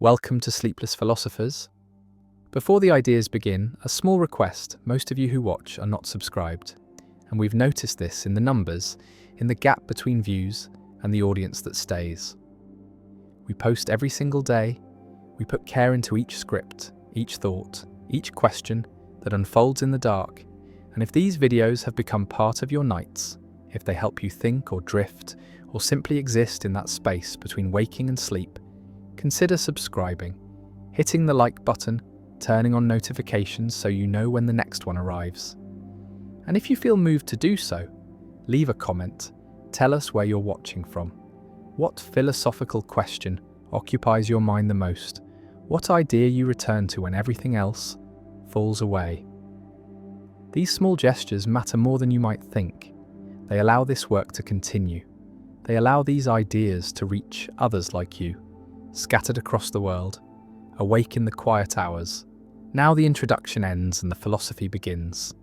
Welcome to Sleepless Philosophers. Before the ideas begin, a small request: most of you who watch are not subscribed, and we've noticed this in the numbers, in the gap between views and the audience that stays. We post every single day, we put care into each script, each thought, each question that unfolds in the dark, and if these videos have become part of your nights, if they help you think or drift, or simply exist in that space between waking and sleep, consider subscribing, hitting the like button, turning on notifications so you know when the next one arrives. And if you feel moved to do so, leave a comment, tell us where you're watching from. What philosophical question occupies your mind the most? What idea you return to when everything else falls away? These small gestures matter more than you might think. They allow this work to continue. They allow these ideas to reach others like you, scattered across the world, awake in the quiet hours. Now the introduction ends and the philosophy begins.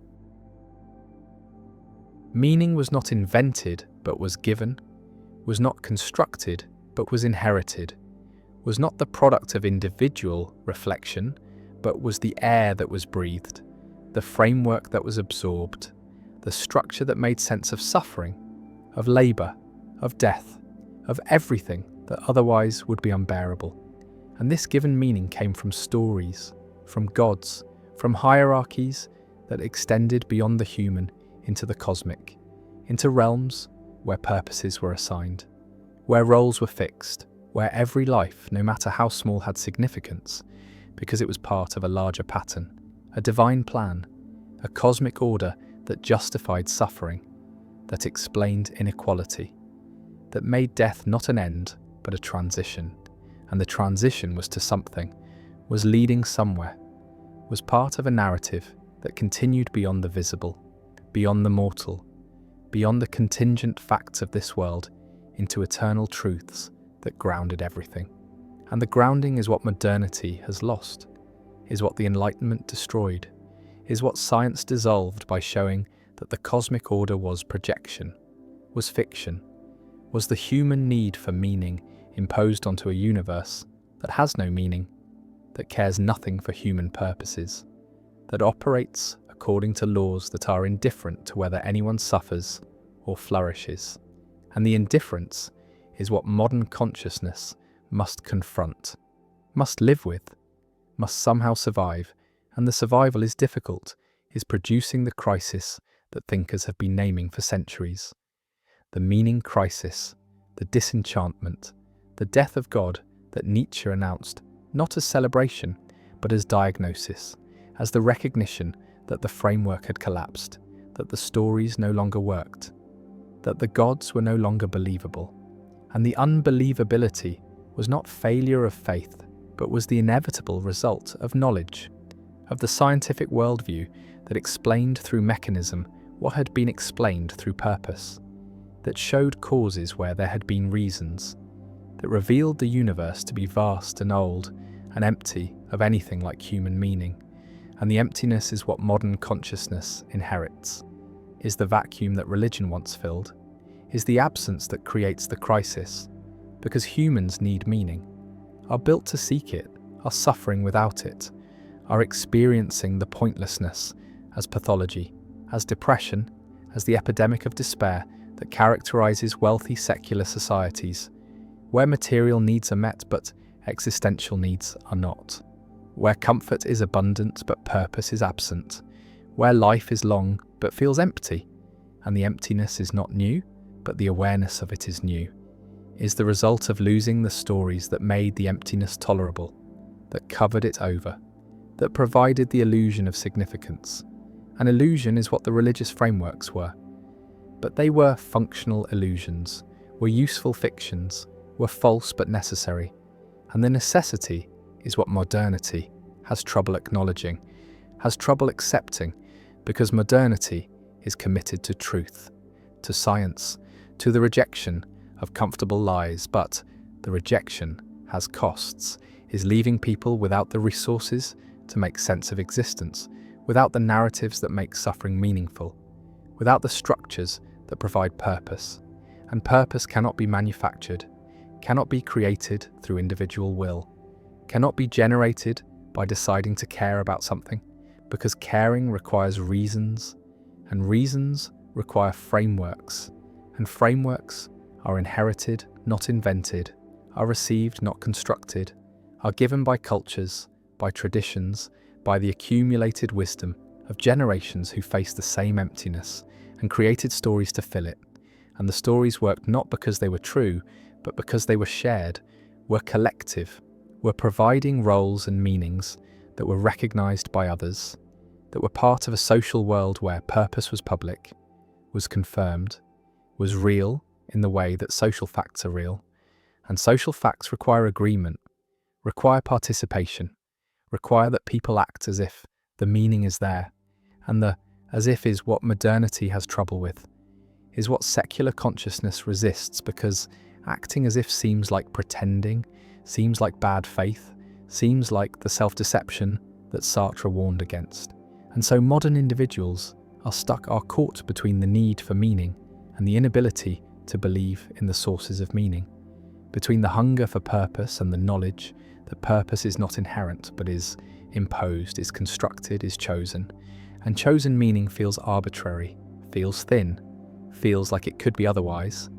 Meaning was not invented, but was given, was not constructed, but was inherited, was not the product of individual reflection, but was the air that was breathed, the framework that was absorbed, the structure that made sense of suffering, of labour, of death, of everything that otherwise would be unbearable. And this given meaning came from stories, from gods, from hierarchies that extended beyond the human into the cosmic, into realms where purposes were assigned, where roles were fixed, where every life, no matter how small, had significance, because it was part of a larger pattern, a divine plan, a cosmic order that justified suffering, that explained inequality, that made death not an end, but a transition. And the transition was to something, was leading somewhere, was part of a narrative that continued beyond the visible, beyond the mortal, beyond the contingent facts of this world, into eternal truths that grounded everything. And the grounding is what modernity has lost, is what the Enlightenment destroyed, is what science dissolved by showing that the cosmic order was projection, was fiction, was the human need for meaning imposed onto a universe that has no meaning, that cares nothing for human purposes, that operates according to laws that are indifferent to whether anyone suffers or flourishes. And the indifference is what modern consciousness must confront, must live with, must somehow survive, and the survival is difficult, is producing the crisis that thinkers have been naming for centuries. The meaning crisis, the disenchantment, the death of God that Nietzsche announced, not as celebration, but as diagnosis, as the recognition that the framework had collapsed, that the stories no longer worked, that the gods were no longer believable. And the unbelievability was not failure of faith, but was the inevitable result of knowledge, of the scientific worldview that explained through mechanism what had been explained through purpose, that showed causes where there had been reasons, that revealed the universe to be vast and old and empty of anything like human meaning. And the emptiness is what modern consciousness inherits, is the vacuum that religion once filled, is the absence that creates the crisis, because humans need meaning, are built to seek it, are suffering without it, are experiencing the pointlessness as pathology, as depression, as the epidemic of despair that characterizes wealthy secular societies, where material needs are met but existential needs are not, where comfort is abundant but purpose is absent, where life is long but feels empty, and the emptiness is not new, but the awareness of it is new, is the result of losing the stories that made the emptiness tolerable, that covered it over, that provided the illusion of significance. An illusion is what the religious frameworks were. But they were functional illusions, were useful fictions, were false but necessary. And the necessity is what modernity has trouble acknowledging, has trouble accepting, because modernity is committed to truth, to science, to the rejection of comfortable lies, but the rejection has costs, is leaving people without the resources to make sense of existence, without the narratives that make suffering meaningful, without the structures that provide purpose. And purpose cannot be manufactured, cannot be created through individual will, cannot be generated by deciding to care about something, because caring requires reasons, and reasons require frameworks, and frameworks are inherited, not invented, are received, not constructed, are given by cultures, by traditions, by the accumulated wisdom of generations who faced the same emptiness and created stories to fill it. And the stories worked not because they were true, but because they were shared, were collective, were providing roles and meanings that were recognized by others, that were part of a social world where purpose was public, was confirmed, was real in the way that social facts are real. And social facts require agreement, require participation, require that people act as if the meaning is there, and the as if is what modernity has trouble with, is what secular consciousness resists, because acting as if seems like pretending, seems like bad faith, seems like the self-deception that Sartre warned against. And so modern individuals are caught between the need for meaning and the inability to believe in the sources of meaning, between the hunger for purpose and the knowledge that purpose is not inherent but is imposed, is constructed, is chosen. And chosen meaning feels arbitrary, feels thin, feels like it could be otherwise,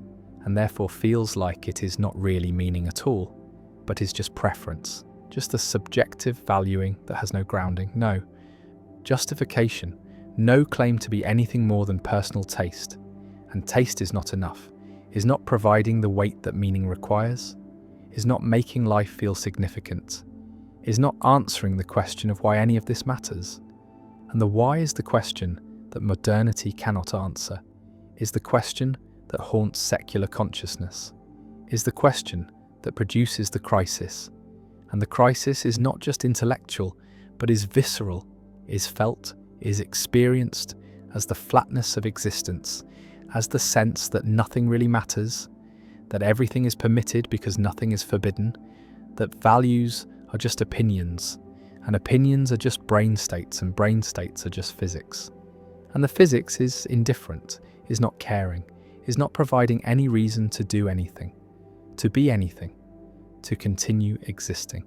and therefore feels like it is not really meaning at all, but is just preference, just a subjective valuing that has no grounding, no justification, no claim to be anything more than personal taste. And taste is not enough, is not providing the weight that meaning requires, is not making life feel significant, is not answering the question of why any of this matters. And the why is the question that modernity cannot answer, is the question that haunts secular consciousness, is the question that produces the crisis. And the crisis is not just intellectual, but is visceral, is felt, is experienced as the flatness of existence, as the sense that nothing really matters, that everything is permitted because nothing is forbidden, that values are just opinions, and opinions are just brain states, and brain states are just physics. And the physics is indifferent, is not caring, is not providing any reason to do anything, to be anything, to continue existing.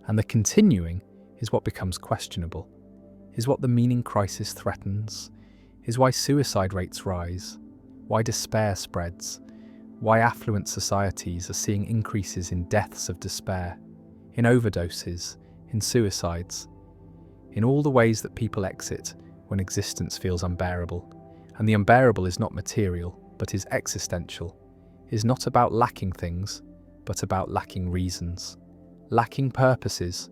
And the continuing is what becomes questionable, is what the meaning crisis threatens, is why suicide rates rise, why despair spreads, why affluent societies are seeing increases in deaths of despair, in overdoses, in suicides, in all the ways that people exit when existence feels unbearable. And the unbearable is not material, but is existential, is not about lacking things, but about lacking reasons, lacking purposes,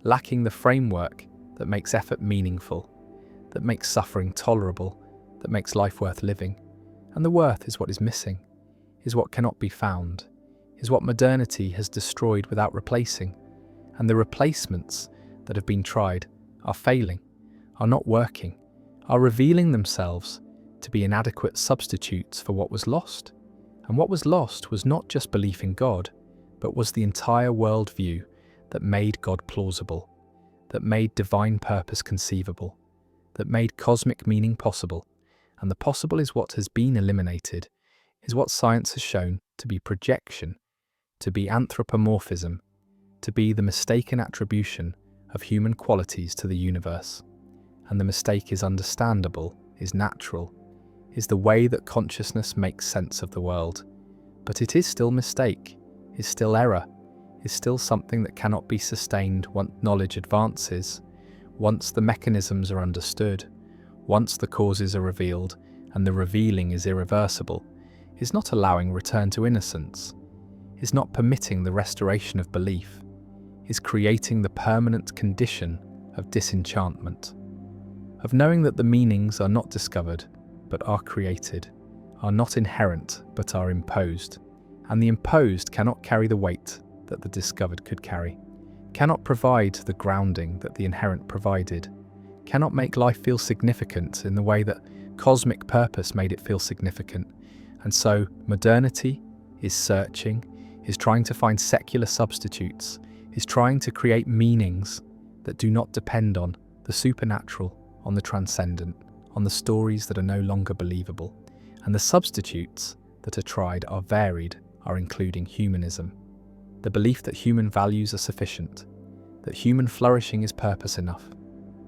lacking the framework that makes effort meaningful, that makes suffering tolerable, that makes life worth living. And the worth is what is missing, is what cannot be found, is what modernity has destroyed without replacing. And the replacements that have been tried are failing, are not working, are revealing themselves to be inadequate substitutes for what was lost. And what was lost was not just belief in God, but was the entire worldview that made God plausible, that made divine purpose conceivable, that made cosmic meaning possible. And the possible is what has been eliminated, is what science has shown to be projection, to be anthropomorphism, to be the mistaken attribution of human qualities to the universe. And the mistake is understandable, is natural, is the way that consciousness makes sense of the world. But it is still mistake, is still error, is still something that cannot be sustained once knowledge advances, once the mechanisms are understood, once the causes are revealed and the revealing is irreversible, is not allowing return to innocence, is not permitting the restoration of belief, is creating the permanent condition of disenchantment, of knowing that the meanings are not discovered but are created, are not inherent but are imposed, and the imposed cannot carry the weight that the discovered could carry, cannot provide the grounding that the inherent provided, cannot make life feel significant in the way that cosmic purpose made it feel significant. And so modernity is searching, is trying to find secular substitutes, is trying to create meanings that do not depend on the supernatural, on the transcendent, on the stories that are no longer believable. And the substitutes that are tried are varied, are including humanism, the belief that human values are sufficient, that human flourishing is purpose enough,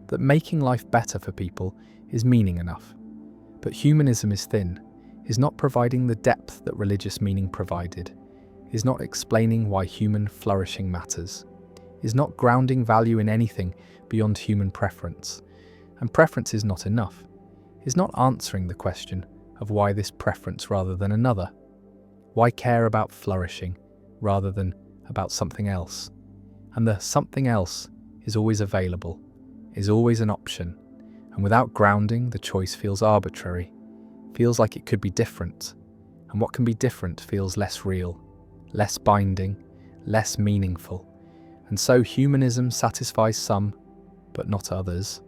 that making life better for people is meaning enough. But humanism is thin, is not providing the depth that religious meaning provided, is not explaining why human flourishing matters, is not grounding value in anything beyond human preference. And preference is not enough, is not answering the question of why this preference rather than another. Why care about flourishing rather than about something else? And the something else is always available, is always an option. And without grounding, the choice feels arbitrary, feels like it could be different. And what can be different feels less real, less binding, less meaningful. And so humanism satisfies some, but not others,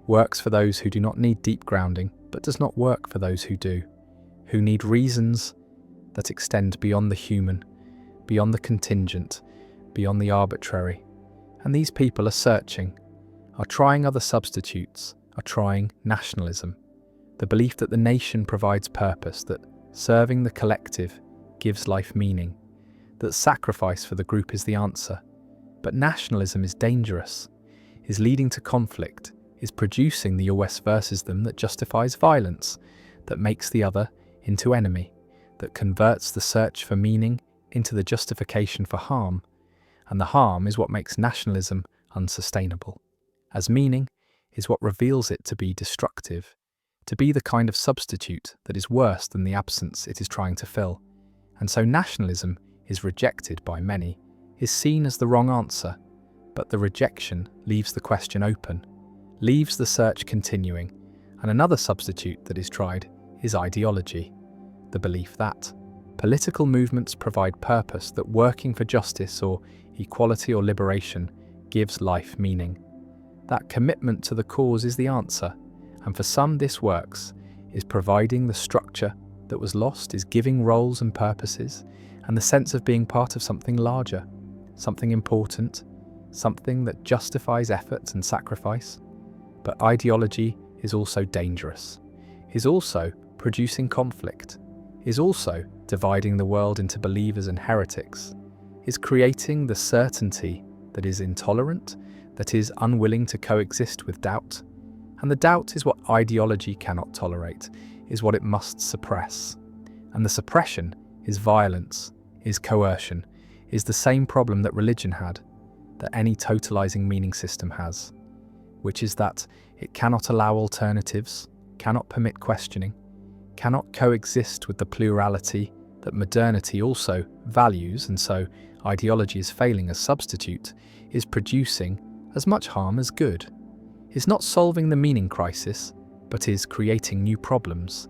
works for those who do not need deep grounding, but does not work for those who do, who need reasons that extend beyond the human, beyond the contingent, beyond the arbitrary. And these people are searching, are trying other substitutes, are trying nationalism, the belief that the nation provides purpose, that serving the collective gives life meaning, that sacrifice for the group is the answer. But nationalism is dangerous, is leading to conflict, is producing the us versus them that justifies violence, that makes the other into enemy, that converts the search for meaning into the justification for harm. And the harm is what makes nationalism unsustainable, as meaning is what reveals it to be destructive, to be the kind of substitute that is worse than the absence it is trying to fill. And so nationalism is rejected by many, is seen as the wrong answer, but the rejection leaves the question open, leaves the search continuing. And another substitute that is tried is ideology, the belief that political movements provide purpose, that working for justice or equality or liberation gives life meaning. That commitment to the cause is the answer, and for some this works, is providing the structure that was lost, is giving roles and purposes, and the sense of being part of something larger, something important, something that justifies effort and sacrifice. But ideology is also dangerous, is also producing conflict, is also dividing the world into believers and heretics, is creating the certainty that is intolerant, that is unwilling to coexist with doubt. And the doubt is what ideology cannot tolerate, is what it must suppress. And the suppression is violence, is coercion, is the same problem that religion had, that any totalizing meaning system has, which is that it cannot allow alternatives, cannot permit questioning, cannot coexist with the plurality that modernity also values. And so ideology is failing as substitute, is producing as much harm as good, is not solving the meaning crisis, but is creating new problems,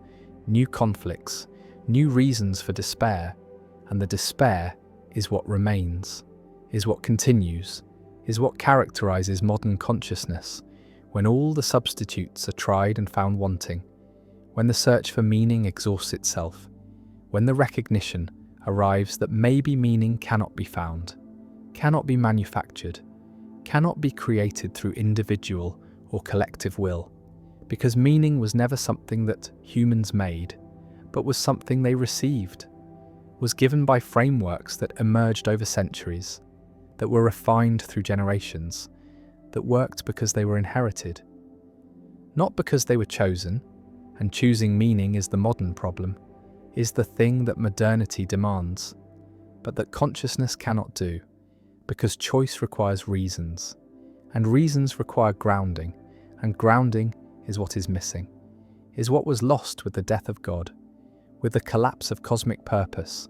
new conflicts, new reasons for despair. And the despair is what remains, is what continues, is what characterizes modern consciousness, when all the substitutes are tried and found wanting, when the search for meaning exhausts itself, when the recognition arrives that maybe meaning cannot be found, cannot be manufactured, cannot be created through individual or collective will, because meaning was never something that humans made, but was something they received, was given by frameworks that emerged over centuries, that were refined through generations, that worked because they were inherited, not because they were chosen. And choosing meaning is the modern problem, is the thing that modernity demands, but that consciousness cannot do, because choice requires reasons, and reasons require grounding, and grounding is what is missing, is what was lost with the death of God, with the collapse of cosmic purpose,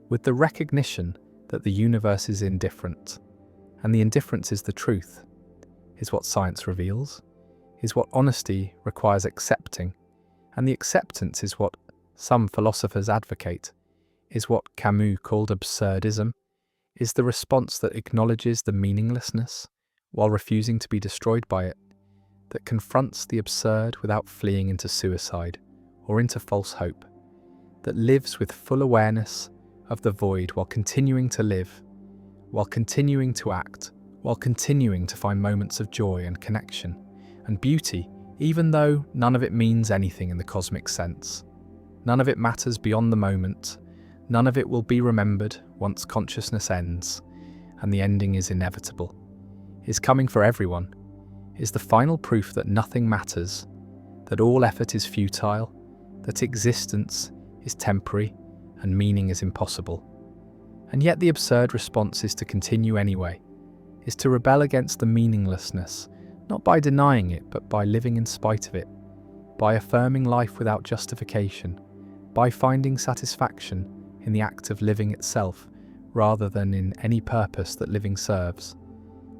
with the recognition that the universe is indifferent, and the indifference is the truth, is what science reveals, is what honesty requires accepting. And the acceptance is what some philosophers advocate, is what Camus called absurdism, is the response that acknowledges the meaninglessness while refusing to be destroyed by it, that confronts the absurd without fleeing into suicide or into false hope, that lives with full awareness of the void while continuing to live, while continuing to act, while continuing to find moments of joy and connection and beauty, even though none of it means anything in the cosmic sense. None of it matters beyond the moment. None of it will be remembered once consciousness ends, and the ending is inevitable. is coming for everyone, is the final proof that nothing matters, that all effort is futile, that existence is temporary and meaning is impossible. And yet the absurd response is to continue anyway, is to rebel against the meaninglessness, not by denying it, but by living in spite of it, by affirming life without justification, by finding satisfaction in the act of living itself, rather than in any purpose that living serves.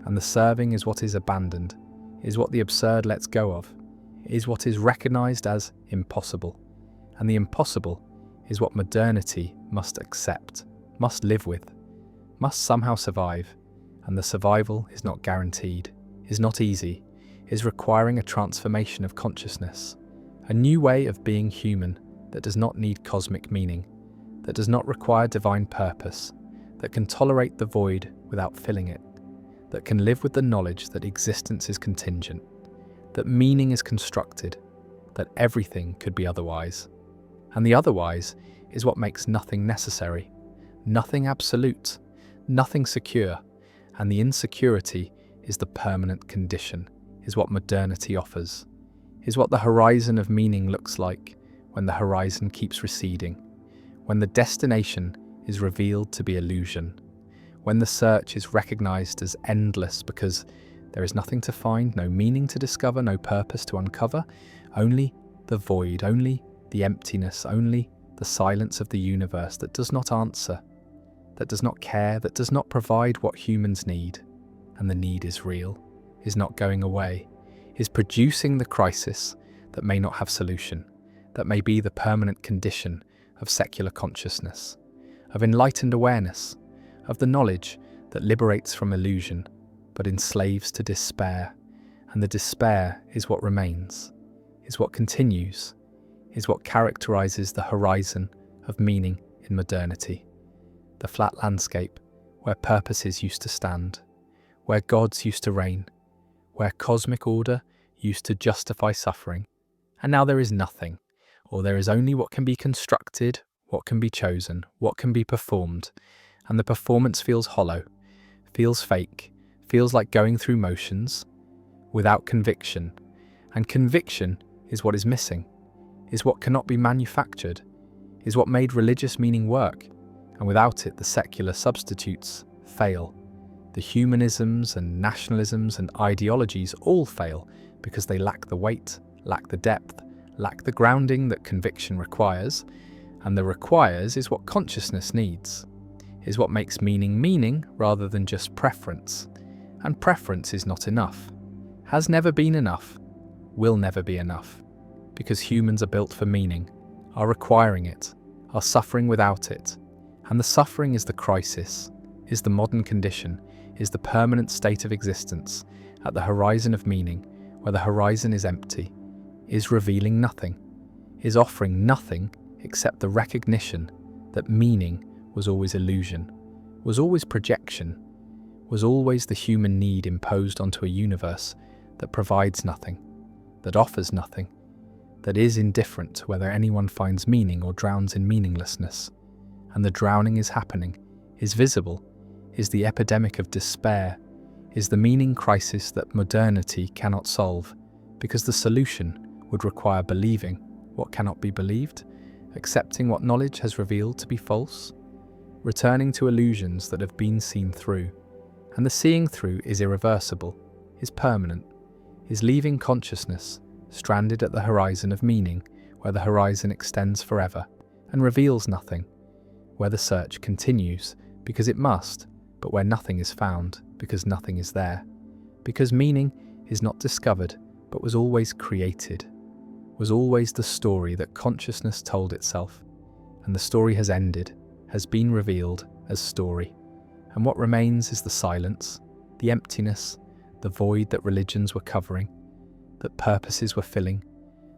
And the serving is what is abandoned, is what the absurd lets go of, is what is recognized as impossible. And the impossible is what modernity must accept, must live with, must somehow survive. And the survival is not guaranteed, is not easy, is requiring a transformation of consciousness, a new way of being human that does not need cosmic meaning, that does not require divine purpose, that can tolerate the void without filling it, that can live with the knowledge that existence is contingent, that meaning is constructed, that everything could be otherwise. And the otherwise is what makes nothing necessary, nothing absolute, nothing secure, and the insecurity is the permanent condition, is what modernity offers, is what the horizon of meaning looks like when the horizon keeps receding, when the destination is revealed to be illusion, when the search is recognized as endless because there is nothing to find, no meaning to discover, no purpose to uncover, only the void, only the emptiness, only the silence of the universe that does not answer, that does not care, that does not provide what humans need. And the need is real, is not going away, is producing the crisis that may not have solution, that may be the permanent condition of secular consciousness, of enlightened awareness, of the knowledge that liberates from illusion, but enslaves to despair. And the despair is what remains, is what continues, is what characterizes the horizon of meaning in modernity. The flat landscape where purposes used to stand, where gods used to reign, where cosmic order used to justify suffering, and now there is nothing, or there is only what can be constructed, what can be chosen, what can be performed, and the performance feels hollow, feels fake, feels like going through motions, without conviction, and conviction is what is missing, is what cannot be manufactured, is what made religious meaning work. And without it, the secular substitutes fail. The humanisms and nationalisms and ideologies all fail because they lack the weight, lack the depth, lack the grounding that conviction requires. And the requires is what consciousness needs, is what makes meaning meaning rather than just preference. And preference is not enough, has never been enough, will never be enough, because humans are built for meaning, are requiring it, are suffering without it. And the suffering is the crisis, is the modern condition, is the permanent state of existence at the horizon of meaning, where the horizon is empty, is revealing nothing, is offering nothing except the recognition that meaning was always illusion, was always projection, was always the human need imposed onto a universe that provides nothing, that offers nothing, that is indifferent to whether anyone finds meaning or drowns in meaninglessness. And the drowning is happening, is visible, is the epidemic of despair, is the meaning crisis that modernity cannot solve, because the solution would require believing what cannot be believed, accepting what knowledge has revealed to be false, returning to illusions that have been seen through. And the seeing through is irreversible, is permanent, is leaving consciousness stranded at the horizon of meaning, where the horizon extends forever and reveals nothing, where the search continues because it must, but where nothing is found because nothing is there, because meaning is not discovered but was always created, was always the story that consciousness told itself, and the story has ended, has been revealed as story, and what remains is the silence, the emptiness, the void that religions were covering, that purposes were filling,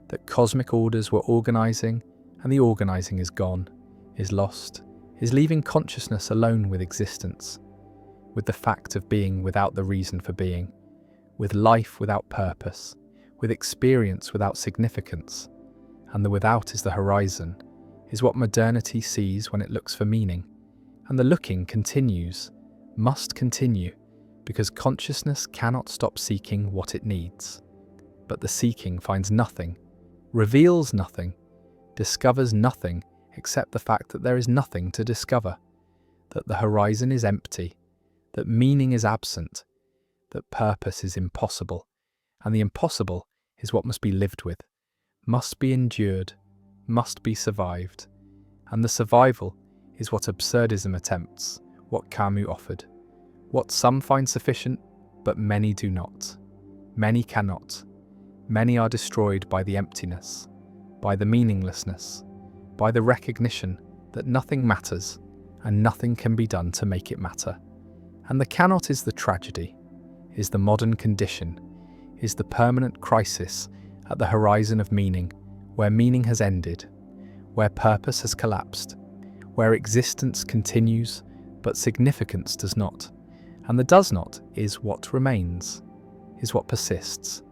that cosmic orders were organizing, and the organizing is gone, is lost, is leaving consciousness alone with existence, with the fact of being without the reason for being, with life without purpose, with experience without significance. And the without is the horizon, is what modernity sees when it looks for meaning. And the looking continues, must continue, because consciousness cannot stop seeking what it needs. But the seeking finds nothing, reveals nothing, discovers nothing except the fact that there is nothing to discover, that the horizon is empty, that meaning is absent, that purpose is impossible, and the impossible is what must be lived with, must be endured, must be survived, and the survival is what absurdism attempts, what Camus offered, what some find sufficient, but many do not. Many cannot. Many are destroyed by the emptiness, by the meaninglessness, by the recognition that nothing matters and nothing can be done to make it matter. And the cannot is the tragedy, is the modern condition, is the permanent crisis at the horizon of meaning, where meaning has ended, where purpose has collapsed, where existence continues but significance does not. And the does not is what remains, is what persists,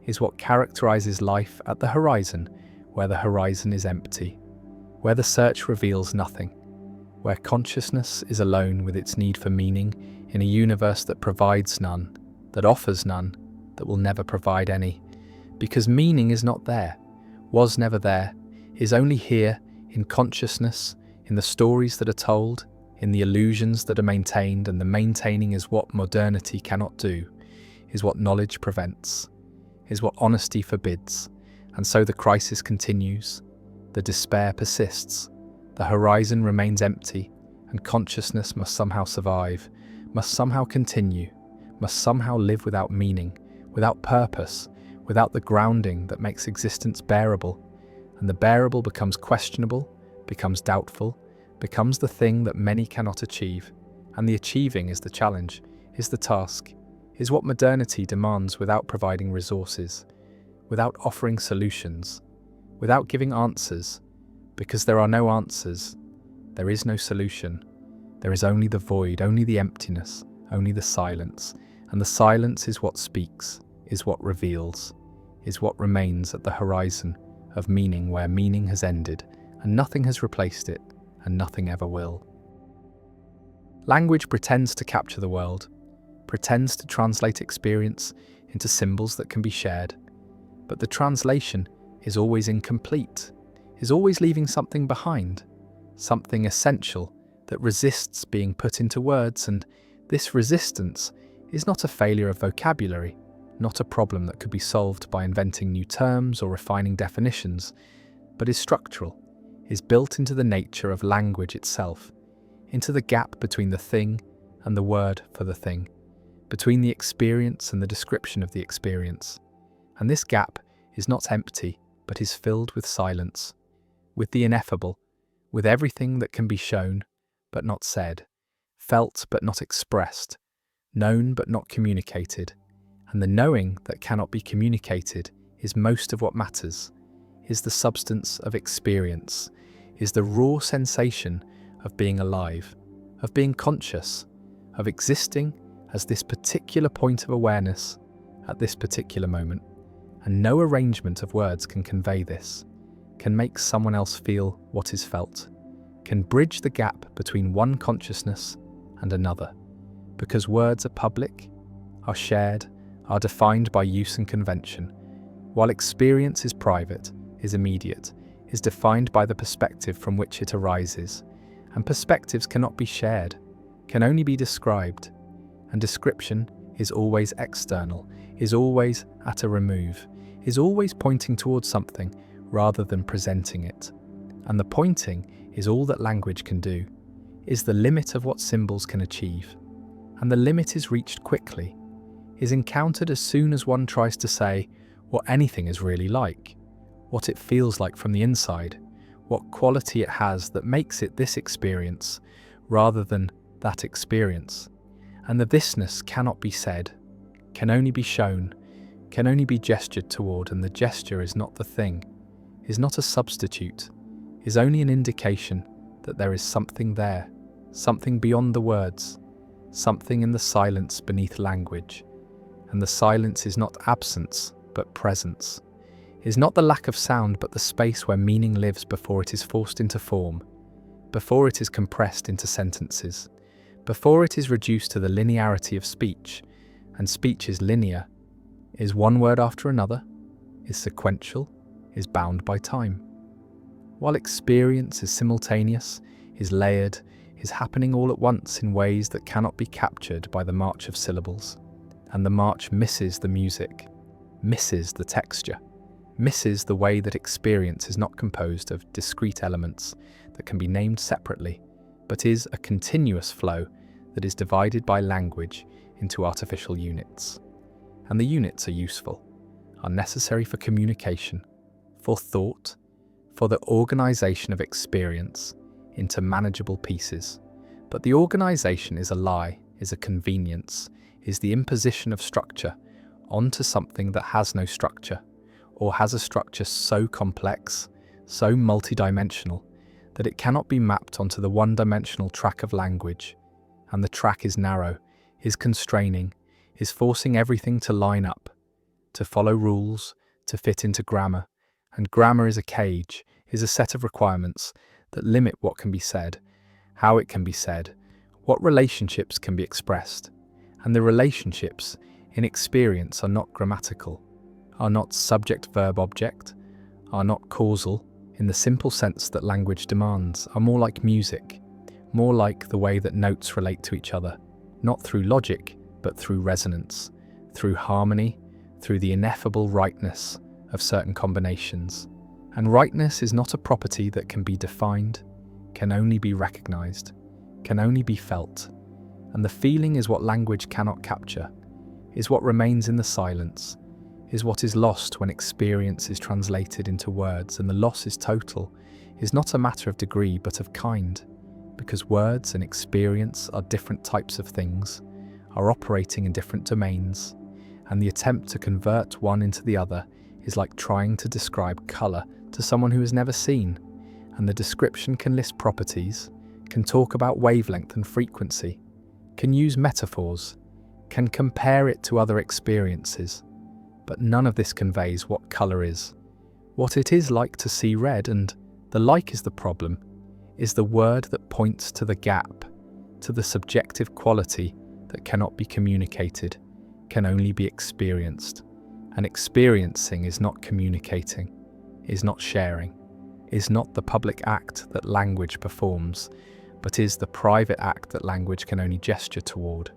is what characterizes life at the horizon, where the horizon is empty, where the search reveals nothing, where consciousness is alone with its need for meaning in a universe that provides none, that offers none, that will never provide any, because meaning is not there, was never there, is only here in consciousness, in the stories that are told, in the illusions that are maintained, and the maintaining is what modernity cannot do, is what knowledge prevents, is what honesty forbids, and so the crisis continues, the despair persists, the horizon remains empty, and consciousness must somehow survive, must somehow continue, must somehow live without meaning, without purpose, without the grounding that makes existence bearable, and the bearable becomes questionable, becomes doubtful, becomes the thing that many cannot achieve, and the achieving is the challenge, is the task, is what modernity demands without providing resources, without offering solutions, without giving answers, because there are no answers, there is no solution, there is only the void, only the emptiness, only the silence, and the silence is what speaks, is what reveals, is what remains at the horizon of meaning where meaning has ended, and nothing has replaced it, and nothing ever will. Language pretends to capture the world, pretends to translate experience into symbols that can be shared, but the translation is always incomplete, is always leaving something behind, something essential that resists being put into words, and this resistance is not a failure of vocabulary, not a problem that could be solved by inventing new terms or refining definitions, but is structural, is built into the nature of language itself, into the gap between the thing and the word for the thing, between the experience and the description of the experience. And this gap is not empty, but is filled with silence, with the ineffable, with everything that can be shown, but not said, felt but not expressed, known but not communicated. And the knowing that cannot be communicated is most of what matters, is the substance of experience, is the raw sensation of being alive, of being conscious, of existing as this particular point of awareness at this particular moment. And no arrangement of words can convey this, can make someone else feel what is felt, can bridge the gap between one consciousness and another, because words are public, are shared, are defined by use and convention, while experience is private, is immediate, is defined by the perspective from which it arises, and perspectives cannot be shared, can only be described, and description is always external, is always at a remove, is always pointing towards something rather than presenting it. And the pointing is all that language can do, is the limit of what symbols can achieve. And the limit is reached quickly, is encountered as soon as one tries to say what anything is really like, what it feels like from the inside, what quality it has that makes it this experience rather than that experience. And the thisness cannot be said, can only be shown, can only be gestured toward, and the gesture is not the thing, is not a substitute, is only an indication that there is something there, something beyond the words, something in the silence beneath language. And the silence is not absence, but presence, is not the lack of sound, but the space where meaning lives before it is forced into form, before it is compressed into sentences, before it is reduced to the linearity of speech, and speech is linear, is one word after another, is sequential, is bound by time. While experience is simultaneous, is layered, is happening all at once in ways that cannot be captured by the march of syllables, and the march misses the music, misses the texture, misses the way that experience is not composed of discrete elements that can be named separately, but is a continuous flow that is divided by language into artificial units. And the units are useful, are necessary for communication, for thought, for the organization of experience into manageable pieces. But the organization is a lie, is a convenience, is the imposition of structure onto something that has no structure, or has a structure so complex, so multidimensional, that it cannot be mapped onto the one-dimensional track of language. And the track is narrow, is constraining, is forcing everything to line up, to follow rules, to fit into grammar. And grammar is a cage, is a set of requirements that limit what can be said, how it can be said, what relationships can be expressed. And the relationships in experience are not grammatical, are not subject-verb-object, are not causal in the simple sense that language demands, are more like music, more like the way that notes relate to each other, not through logic, but through resonance, through harmony, through the ineffable rightness of certain combinations. And rightness is not a property that can be defined, can only be recognized, can only be felt. And the feeling is what language cannot capture, is what remains in the silence, is what is lost when experience is translated into words, and the loss is total, is not a matter of degree but of kind, because words and experience are different types of things, are operating in different domains, and the attempt to convert one into the other is like trying to describe colour to someone who has never seen, and the description can list properties, can talk about wavelength and frequency, can use metaphors, can compare it to other experiences, but none of this conveys what colour is, what it is like to see red, and the like is the problem, is the word that points to the gap, to the subjective quality that cannot be communicated, can only be experienced. And experiencing is not communicating, is not sharing, is not the public act that language performs, but is the private act that language can only gesture toward.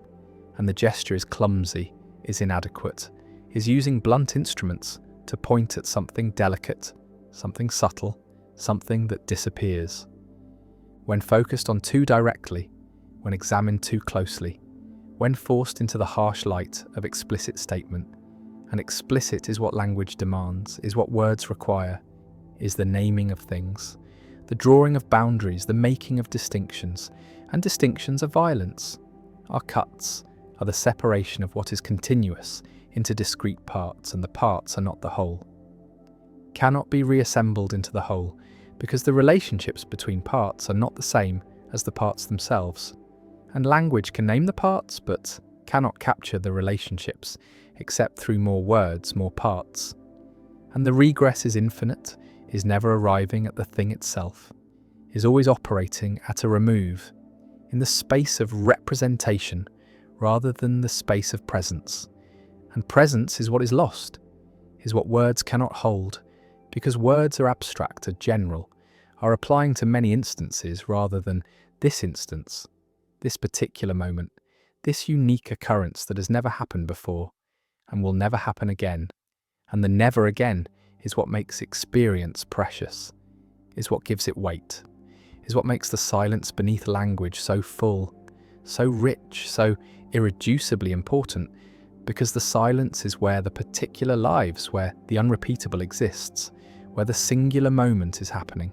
And the gesture is clumsy, is inadequate, is using blunt instruments to point at something delicate, something subtle, something that disappears. When focused on too directly, when examined too closely, when forced into the harsh light of explicit statement, and explicit is what language demands, is what words require, is the naming of things, the drawing of boundaries, the making of distinctions, and distinctions are violence, are cuts, are the separation of what is continuous into discrete parts, and the parts are not the whole. Cannot be reassembled into the whole, because the relationships between parts are not the same as the parts themselves. And language can name the parts, but cannot capture the relationships, except through more words, more parts. And the regress is infinite, is never arriving at the thing itself, is always operating at a remove, in the space of representation rather than the space of presence. And presence is what is lost, is what words cannot hold, because words are abstract, are general, are applying to many instances rather than this instance, this particular moment, this unique occurrence that has never happened before and will never happen again. And the never again is what makes experience precious, is what gives it weight, is what makes the silence beneath language so full, so rich, so irreducibly important, because the silence is where the particular lives, where the unrepeatable exists, where the singular moment is happening.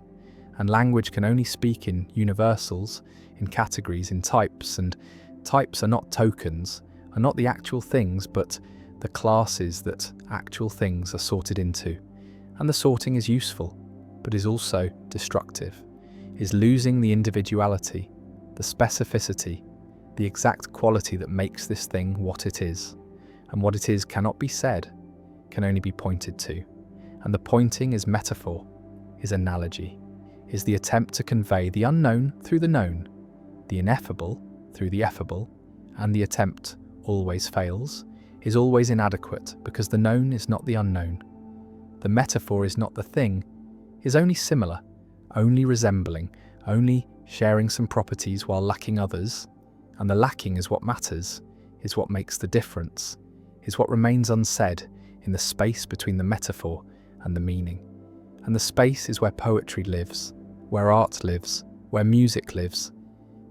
And language can only speak in universals, in categories, in types, and types are not tokens, are not the actual things, but the classes that actual things are sorted into. And the sorting is useful, but is also destructive, is losing the individuality, the specificity, the exact quality that makes this thing what it is. And what it is cannot be said, can only be pointed to. And the pointing is metaphor, is analogy, is the attempt to convey the unknown through the known, the ineffable through the effable, and the attempt always fails, is always inadequate because the known is not the unknown. The metaphor is not the thing, is only similar, only resembling, only sharing some properties while lacking others, and the lacking is what matters, is what makes the difference, is what remains unsaid in the space between the metaphor and the meaning. And the space is where poetry lives, where art lives, where music lives,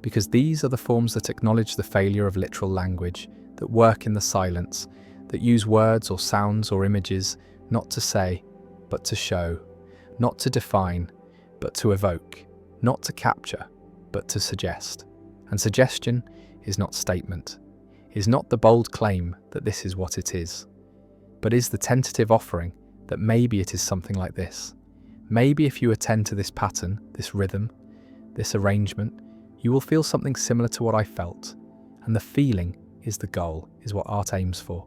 because these are the forms that acknowledge the failure of literal language, that work in the silence, that use words or sounds or images not to say, but to show, not to define, but to evoke, not to capture, but to suggest. And suggestion is not statement, is not the bold claim that this is what it is, but is the tentative offering that maybe it is something like this. Maybe if you attend to this pattern, this rhythm, this arrangement, you will feel something similar to what I felt. And the feeling is the goal, is what art aims for,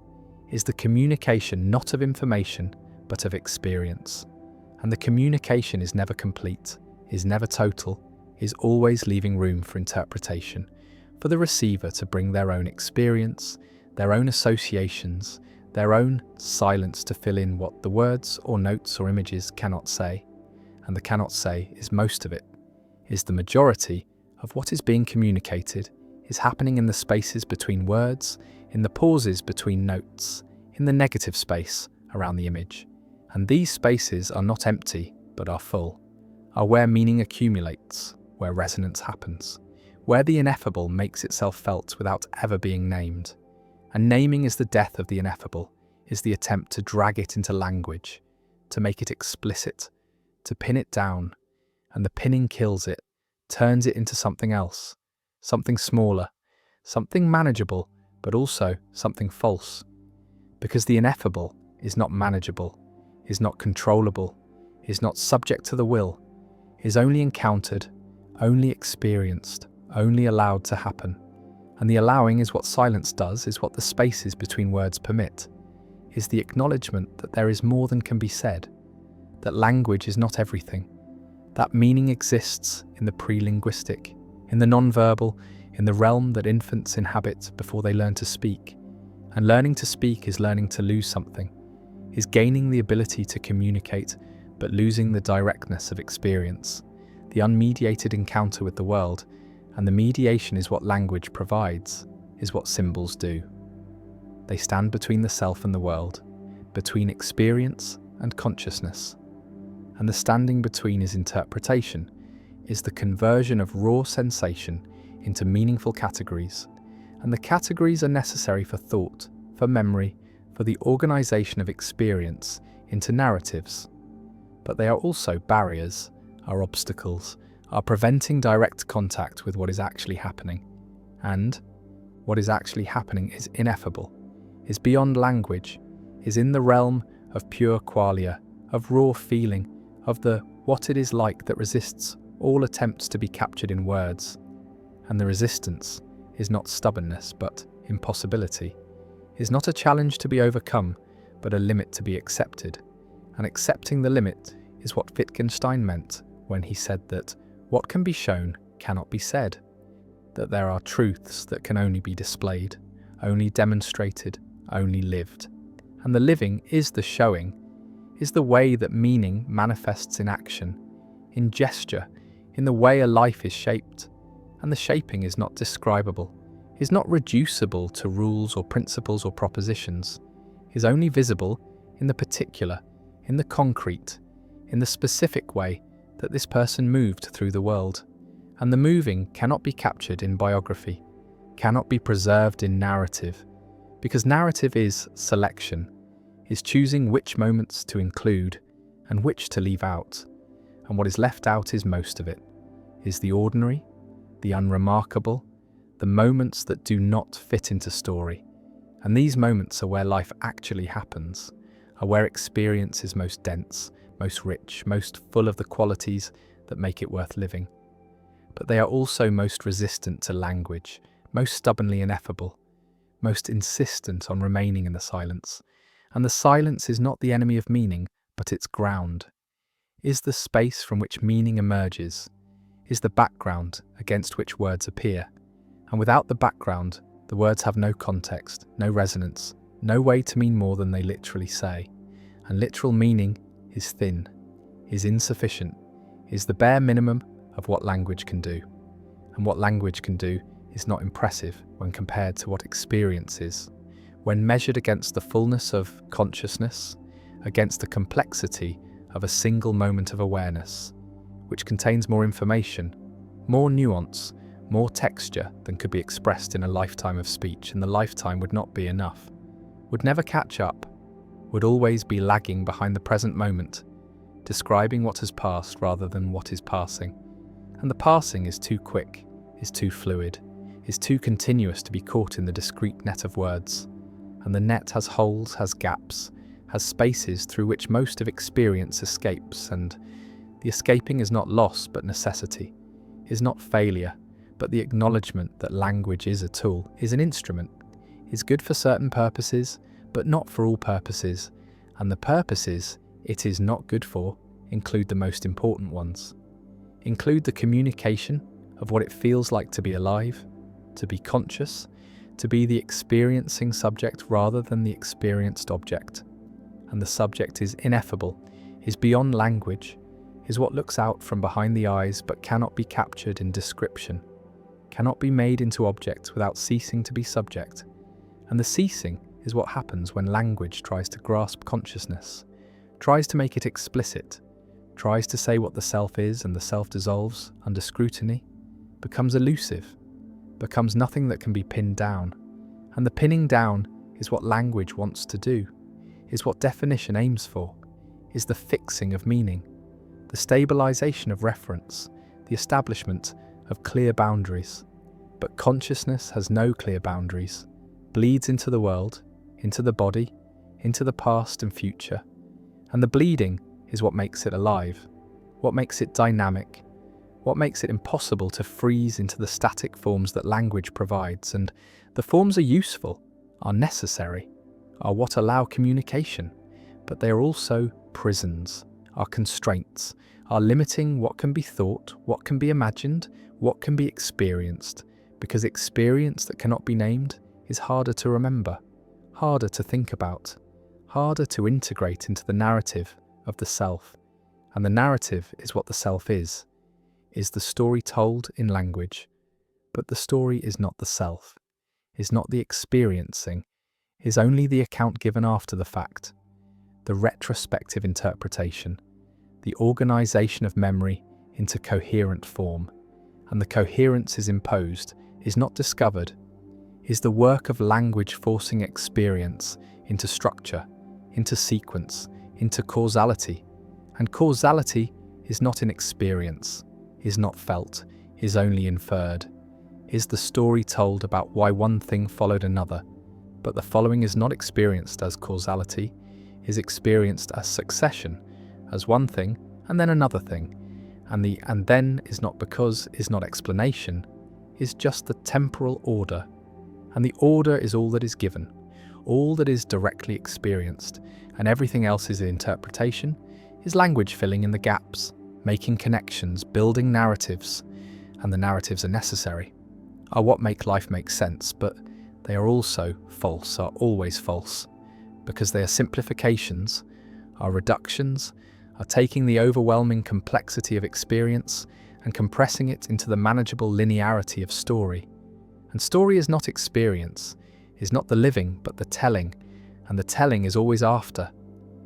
is the communication not of information, but of experience. And the communication is never complete, is never total, is always leaving room for interpretation, for the receiver to bring their own experience, their own associations, their own silence to fill in what the words or notes or images cannot say. And the cannot say is most of it, is the majority of what is being communicated, is happening in the spaces between words, in the pauses between notes, in the negative space around the image. And these spaces are not empty, but are full, are where meaning accumulates, where resonance happens, where the ineffable makes itself felt without ever being named. And naming is the death of the ineffable, is the attempt to drag it into language, to make it explicit, to pin it down, and the pinning kills it, turns it into something else, something smaller, something manageable, but also something false. Because the ineffable is not manageable, is not controllable, is not subject to the will, is only encountered, only experienced, only allowed to happen. And the allowing is what silence does, is what the spaces between words permit, is the acknowledgement that there is more than can be said, that language is not everything, that meaning exists in the pre-linguistic, in the non-verbal, in the realm that infants inhabit before they learn to speak. And learning to speak is learning to lose something, is gaining the ability to communicate, but losing the directness of experience, the unmediated encounter with the world. And the mediation is what language provides, is what symbols do. They stand between the self and the world, between experience and consciousness. And the standing between is interpretation, is the conversion of raw sensation into meaningful categories. And the categories are necessary for thought, for memory, for the organization of experience into narratives. But they are also barriers, are obstacles, are preventing direct contact with what is actually happening. And what is actually happening is ineffable, is beyond language, is in the realm of pure qualia, of raw feeling, of the what it is like that resists all attempts to be captured in words. And the resistance is not stubbornness, but impossibility, is not a challenge to be overcome, but a limit to be accepted. And accepting the limit is what Wittgenstein meant when he said that what can be shown cannot be said, that there are truths that can only be displayed, only demonstrated, only lived. And the living is the showing, is the way that meaning manifests in action, in gesture, in the way a life is shaped. And the shaping is not describable, is not reducible to rules or principles or propositions, is only visible in the particular, in the concrete, in the specific way that this person moved through the world. And the moving cannot be captured in biography, cannot be preserved in narrative, because narrative is selection, is choosing which moments to include and which to leave out. And what is left out is most of it, is the ordinary, the unremarkable, the moments that do not fit into story. And these moments are where life actually happens, are where experience is most dense, most rich, most full of the qualities that make it worth living. But they are also most resistant to language, most stubbornly ineffable, most insistent on remaining in the silence. And the silence is not the enemy of meaning, but its ground, is the space from which meaning emerges, is the background against which words appear. And without the background, the words have no context, no resonance, no way to mean more than they literally say. And literal meaning is thin, is insufficient, is the bare minimum of what language can do. And what language can do is not impressive when compared to what experience is. When measured against the fullness of consciousness, against the complexity of a single moment of awareness, which contains more information, more nuance, more texture than could be expressed in a lifetime of speech, and the lifetime would not be enough, would never catch up, would always be lagging behind the present moment, describing what has passed rather than what is passing. And the passing is too quick, is too fluid, is too continuous to be caught in the discrete net of words. And the net has holes, has gaps, has spaces through which most of experience escapes, and the escaping is not loss but necessity, is not failure, but the acknowledgement that language is a tool, is an instrument, is good for certain purposes, but not for all purposes, and the purposes it is not good for include the most important ones. Include the communication of what it feels like to be alive, to be conscious, to be the experiencing subject rather than the experienced object. And the subject is ineffable, is beyond language, is what looks out from behind the eyes but cannot be captured in description, cannot be made into object without ceasing to be subject. And the ceasing is what happens when language tries to grasp consciousness, tries to make it explicit, tries to say what the self is, and the self dissolves under scrutiny, becomes elusive, becomes nothing that can be pinned down. And the pinning down is what language wants to do, is what definition aims for, is the fixing of meaning, the stabilization of reference, the establishment of clear boundaries. But consciousness has no clear boundaries, bleeds into the world, into the body, into the past and future. And the bleeding is what makes it alive, what makes it dynamic, what makes it impossible to freeze into the static forms that language provides. And the forms are useful, are necessary, are what allow communication, but they are also prisons, are constraints, are limiting what can be thought, what can be imagined, what can be experienced, because experience that cannot be named is harder to remember, harder to think about, harder to integrate into the narrative of the self. And the narrative is what the self is the story told in language. But the story is not the self, is not the experiencing, is only the account given after the fact, the retrospective interpretation, the organization of memory into coherent form. And the coherence is imposed, is not discovered, is the work of language forcing experience into structure, into sequence, into causality. And causality is not in experience, is not felt, is only inferred, is the story told about why one thing followed another. But the following is not experienced as causality, is experienced as succession, as one thing and then another thing. And the "and then" is not because, is not explanation, is just the temporal order. And the order is all that is given, all that is directly experienced, and everything else is interpretation, is language filling in the gaps, making connections, building narratives. And the narratives are necessary, are what make life make sense, but they are also false, are always false, because they are simplifications, are reductions, are taking the overwhelming complexity of experience and compressing it into the manageable linearity of story. And story is not experience, is not the living but the telling, and the telling is always after,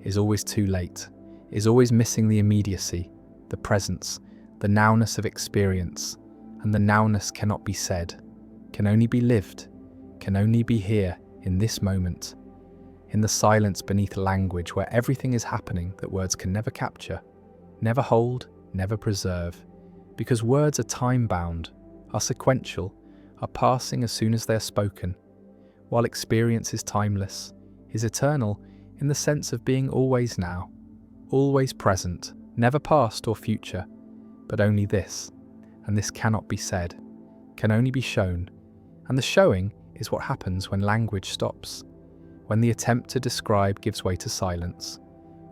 is always too late, is always missing the immediacy, the presence, the nowness of experience. And the nowness cannot be said, can only be lived, can only be here in this moment, in the silence beneath language where everything is happening that words can never capture, never hold, never preserve, because words are time-bound, are sequential, are passing as soon as they are spoken, while experience is timeless, is eternal in the sense of being always now, always present, never past or future, but only this, and this cannot be said, can only be shown, and the showing is what happens when language stops, when the attempt to describe gives way to silence,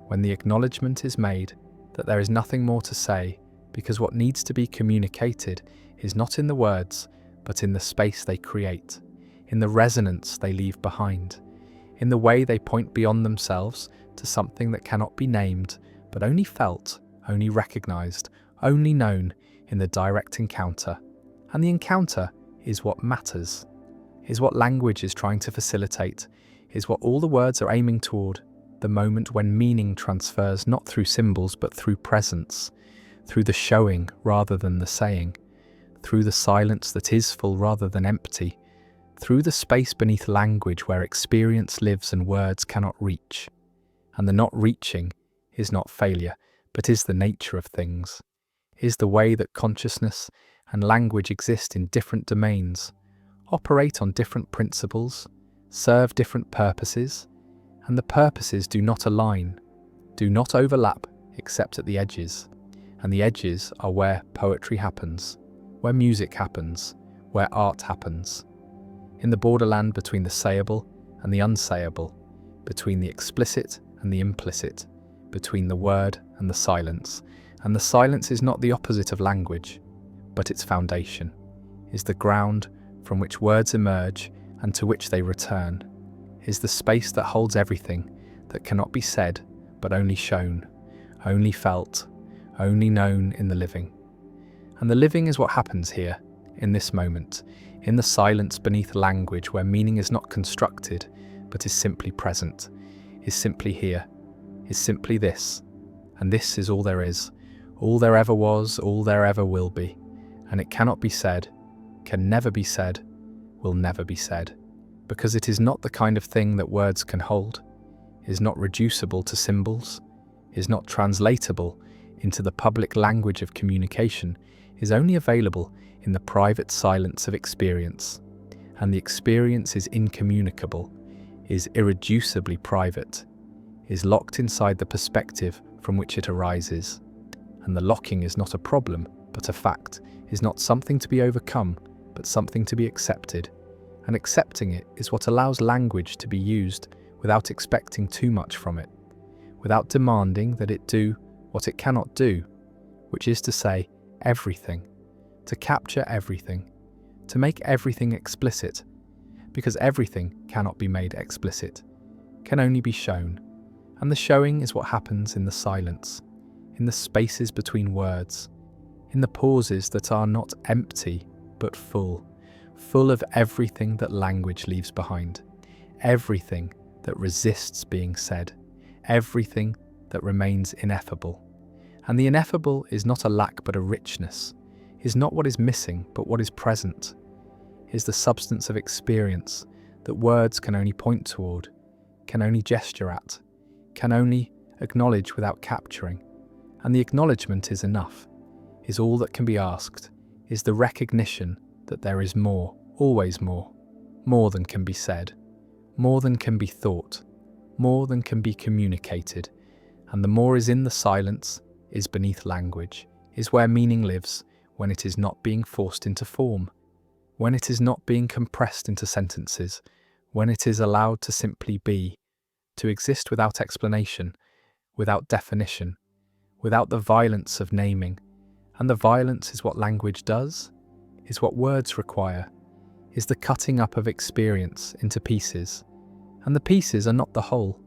when the acknowledgement is made that there is nothing more to say, because what needs to be communicated is not in the words, but in the space they create, in the resonance they leave behind, in the way they point beyond themselves to something that cannot be named, but only felt, only recognized, only known in the direct encounter. And the encounter is what matters, is what language is trying to facilitate, is what all the words are aiming toward, the moment when meaning transfers not through symbols but through presence, through the showing rather than the saying, through the silence that is full rather than empty, through the space beneath language where experience lives and words cannot reach. And the not reaching is not failure, but is the nature of things, is the way that consciousness and language exist in different domains, operate on different principles, serve different purposes, and the purposes do not align, do not overlap except at the edges. And the edges are where poetry happens, where music happens, where art happens. In the borderland between the sayable and the unsayable, between the explicit and the implicit, between the word and the silence. And the silence is not the opposite of language, but its foundation, is the ground from which words emerge and to which they return, is the space that holds everything that cannot be said but only shown, only felt, only known in the living. And the living is what happens here, in this moment, in the silence beneath language where meaning is not constructed, but is simply present, is simply here, is simply this. And this is all there is, all there ever was, all there ever will be. And it cannot be said, can never be said, will never be said, because it is not the kind of thing that words can hold, is not reducible to symbols, is not translatable into the public language of communication, is only available in the private silence of experience. And the experience is incommunicable, is irreducibly private, is locked inside the perspective from which it arises. And the locking is not a problem, but a fact, is not something to be overcome, but something to be accepted. And accepting it is what allows language to be used without expecting too much from it, without demanding that it do what it cannot do, which is to say, everything, to capture everything, to make everything explicit, because everything cannot be made explicit, can only be shown. And the showing is what happens in the silence, in the spaces between words, in the pauses that are not empty but full, full of everything that language leaves behind, everything that resists being said, everything that remains ineffable. And the ineffable is not a lack but a richness, is not what is missing but what is present, is the substance of experience that words can only point toward, can only gesture at, can only acknowledge without capturing. And the acknowledgement is enough, is all that can be asked, is the recognition that there is more, always more than can be said, more than can be thought, more than can be communicated. And the more is in the silence, is beneath language, is where meaning lives when it is not being forced into form, when it is not being compressed into sentences, when it is allowed to simply be, to exist without explanation, without definition, without the violence of naming. And the violence is what language does, is what words require, is the cutting up of experience into pieces. And the pieces are not the whole,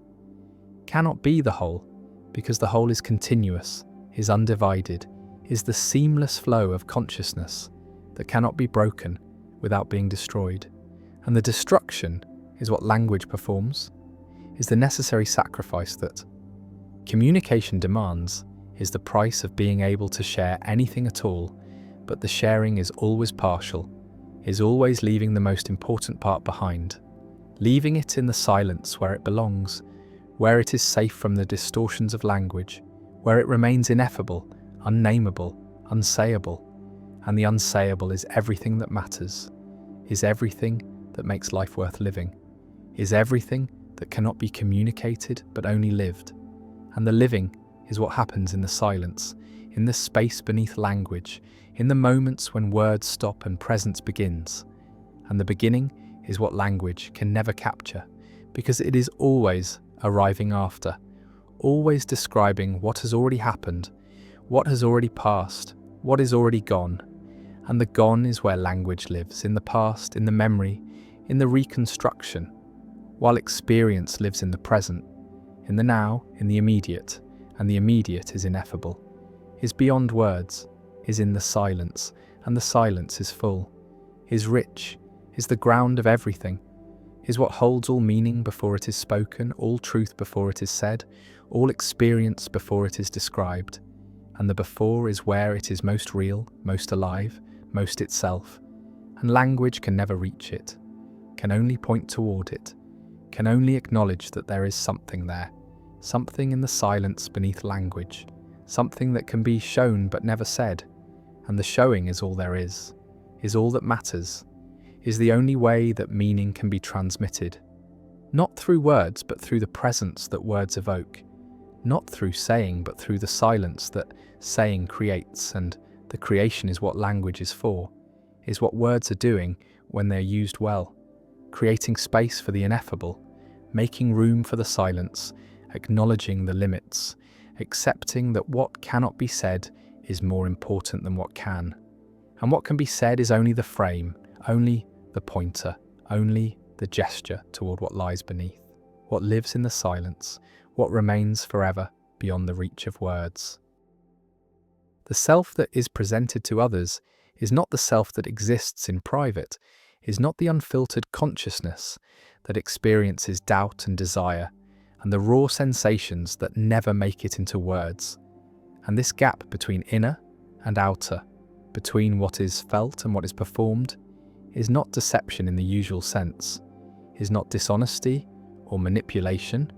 cannot be the whole, because the whole is continuous, is undivided, is the seamless flow of consciousness that cannot be broken without being destroyed. And the destruction is what language performs, is the necessary sacrifice that communication demands, is the price of being able to share anything at all, but the sharing is always partial, is always leaving the most important part behind, leaving it in the silence where it belongs, where it is safe from the distortions of language, where it remains ineffable, unnameable, unsayable. And the unsayable is everything that matters, is everything that makes life worth living, is everything that cannot be communicated but only lived. And the living is what happens in the silence, in the space beneath language, in the moments when words stop and presence begins. And the beginning is what language can never capture, because it is always arriving after, always describing what has already happened, what has already passed, what is already gone. And the gone is where language lives, in the past, in the memory, in the reconstruction, while experience lives in the present, in the now, in the immediate, and the immediate is ineffable, is beyond words, is in the silence, and the silence is full, is rich, is the ground of everything, is what holds all meaning before it is spoken, all truth before it is said, all experience before it is described, and the before is where it is most real, most alive, most itself, and language can never reach it, can only point toward it, can only acknowledge that there is something there, something in the silence beneath language, something that can be shown but never said, and the showing is all there is all that matters, is the only way that meaning can be transmitted, not through words but through the presence that words evoke, not through saying but through the silence that saying creates, and the creation is what language is for, is what words are doing when they're used well, creating space for the ineffable, making room for the silence, acknowledging the limits, accepting that what cannot be said is more important than what can. And what can be said is only the frame, only the pointer, only the gesture toward what lies beneath, what lives in the silence, what remains forever beyond the reach of words. The self that is presented to others is not the self that exists in private, is not the unfiltered consciousness that experiences doubt and desire, and the raw sensations that never make it into words. And this gap between inner and outer, between what is felt and what is performed, is not deception in the usual sense, is not dishonesty or manipulation,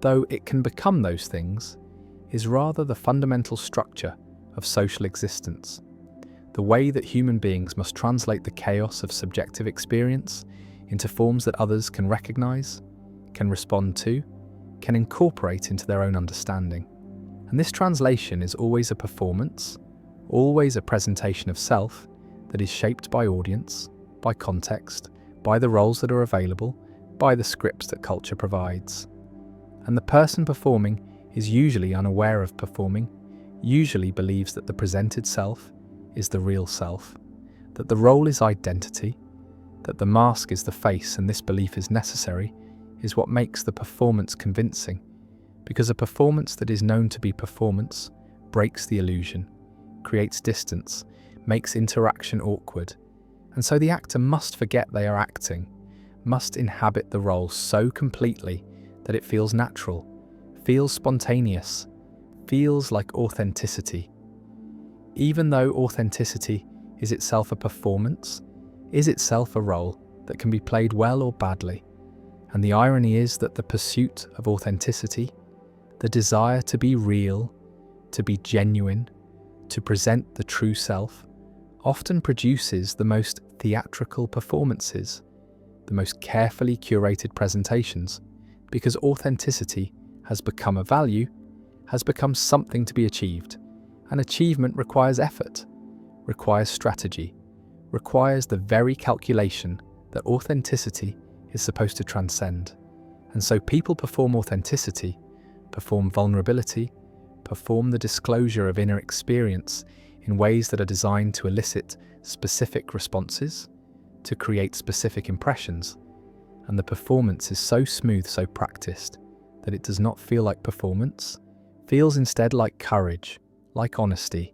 though it can become those things, is rather the fundamental structure of social existence, the way that human beings must translate the chaos of subjective experience into forms that others can recognize, can respond to, can incorporate into their own understanding. And this translation is always a performance, always a presentation of self that is shaped by audience, by context, by the roles that are available, by the scripts that culture provides. And the person performing is usually unaware of performing, usually believes that the presented self is the real self, that the role is identity, that the mask is the face, and this belief is necessary, is what makes the performance convincing, because a performance that is known to be performance breaks the illusion, creates distance, makes interaction awkward, and so the actor must forget they are acting, must inhabit the role so completely that it feels natural, feels spontaneous, feels like authenticity. Even though authenticity is itself a performance, is itself a role that can be played well or badly. And the irony is that the pursuit of authenticity, the desire to be real, to be genuine, to present the true self, often produces the most theatrical performances, the most carefully curated presentations, because authenticity has become a value, has become something to be achieved. And achievement requires effort, requires strategy, requires the very calculation that authenticity is supposed to transcend. And so people perform authenticity, perform vulnerability, perform the disclosure of inner experience in ways that are designed to elicit specific responses, to create specific impressions. And the performance is so smooth, so practiced, that it does not feel like performance, feels instead like courage, like honesty,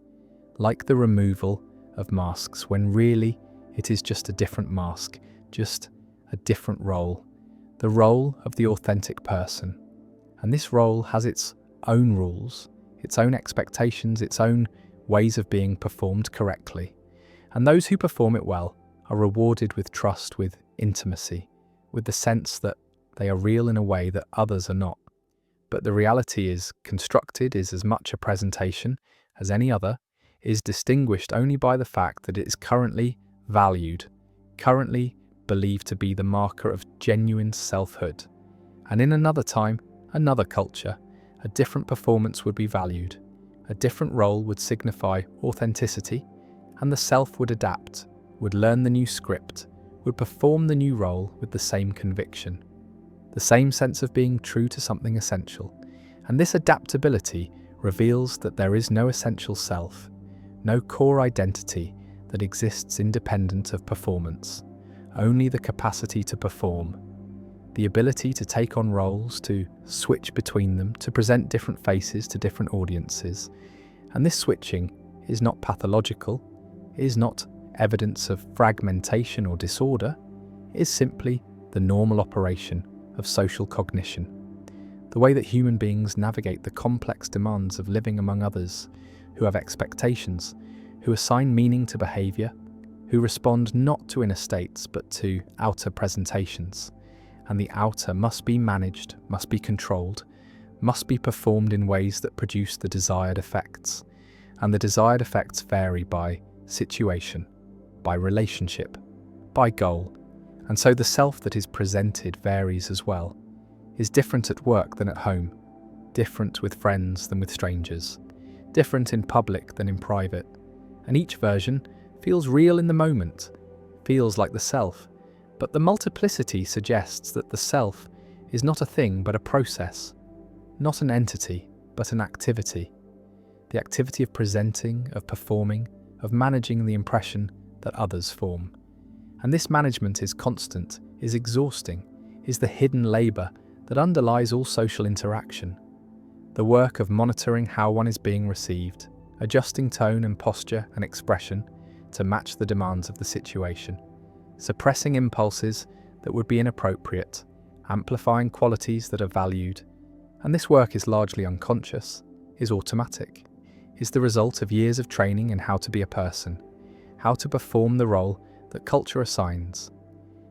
like the removal of masks, when really it is just a different mask, just a different role, the role of the authentic person. And this role has its own rules, its own expectations, its own ways of being performed correctly. And those who perform it well are rewarded with trust, with intimacy, with the sense that they are real in a way that others are not. But the reality is constructed, is as much a presentation as any other, is distinguished only by the fact that it is currently valued, currently believed to be the marker of genuine selfhood. And in another time, another culture, a different performance would be valued, a different role would signify authenticity, and the self would adapt, would learn the new script, would perform the new role with the same conviction, the same sense of being true to something essential. And this adaptability reveals that there is no essential self, no core identity that exists independent of performance, only the capacity to perform, the ability to take on roles, to switch between them, to present different faces to different audiences. And this switching is not pathological, is not evidence of fragmentation or disorder, it is simply the normal operation of social cognition, the way that human beings navigate the complex demands of living among others, who have expectations, who assign meaning to behaviour, who respond not to inner states but to outer presentations. And the outer must be managed, must be controlled, must be performed in ways that produce the desired effects. And the desired effects vary by situation, by relationship, by goal. And so the self that is presented varies as well, is different at work than at home, different with friends than with strangers, different in public than in private. And each version feels real in the moment, feels like the self. But the multiplicity suggests that the self is not a thing but a process, not an entity but an activity. The activity of presenting, of performing, of managing the impression that others form. And this management is constant, is exhausting, is the hidden labour that underlies all social interaction. The work of monitoring how one is being received, adjusting tone and posture and expression to match the demands of the situation, suppressing impulses that would be inappropriate, amplifying qualities that are valued. And this work is largely unconscious, is automatic, is the result of years of training in how to be a person, how to perform the role that culture assigns.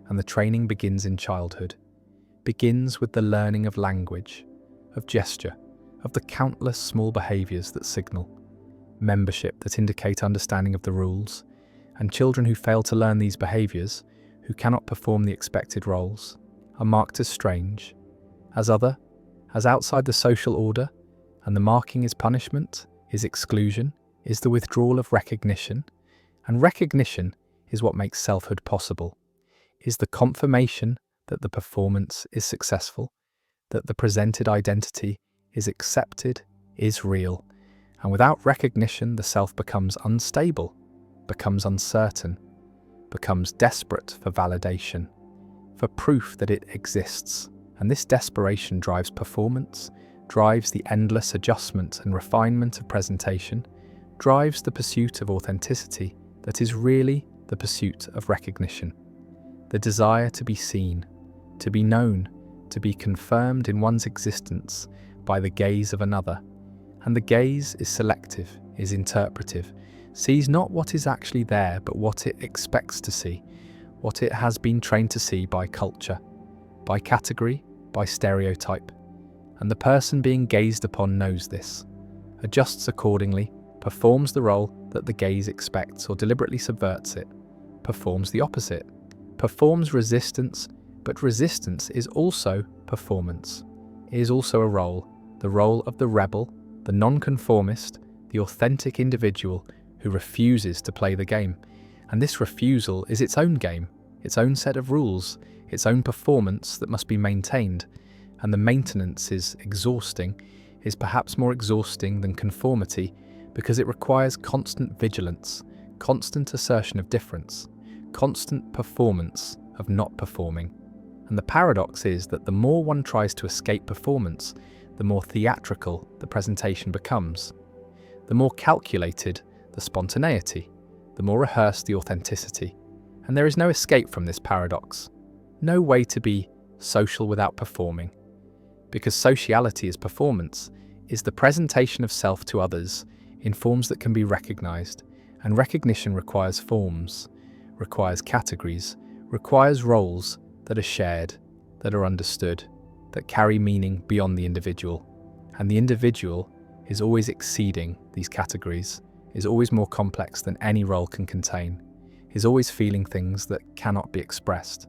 And the training begins in childhood, begins with the learning of language, of gesture, of the countless small behaviours that signal, membership that indicate understanding of the rules. And children who fail to learn these behaviours, who cannot perform the expected roles, are marked as strange, as other, as outside the social order, and the marking is punishment, is exclusion, is the withdrawal of recognition. And recognition is what makes selfhood possible, is the confirmation that the performance is successful, that the presented identity is accepted, is real. And without recognition, the self becomes unstable, becomes uncertain, becomes desperate for validation, for proof that it exists. And this desperation drives performance, drives the endless adjustment and refinement of presentation, drives the pursuit of authenticity that is really the pursuit of recognition, the desire to be seen, to be known, to be confirmed in one's existence by the gaze of another. And the gaze is selective, is interpretive, sees not what is actually there, but what it expects to see, what it has been trained to see by culture, by category, by stereotype. And the person being gazed upon knows this, adjusts accordingly, performs the role that the gaze expects or deliberately subverts it, performs the opposite, performs resistance, but resistance is also performance. It is also a role, the role of the rebel, the nonconformist, the authentic individual who refuses to play the game. And this refusal is its own game, its own set of rules, its own performance that must be maintained. And the maintenance is exhausting, is perhaps more exhausting than conformity, because it requires constant vigilance, constant assertion of difference, constant performance of not performing. And the paradox is that the more one tries to escape performance, the more theatrical the presentation becomes, the more calculated the spontaneity, the more rehearsed the authenticity. And there is no escape from this paradox, no way to be social without performing, because sociality as performance is the presentation of self to others in forms that can be recognized, and recognition requires forms, requires categories, requires roles that are shared, that are understood, that carry meaning beyond the individual. And the individual is always exceeding these categories, is always more complex than any role can contain, is always feeling things that cannot be expressed,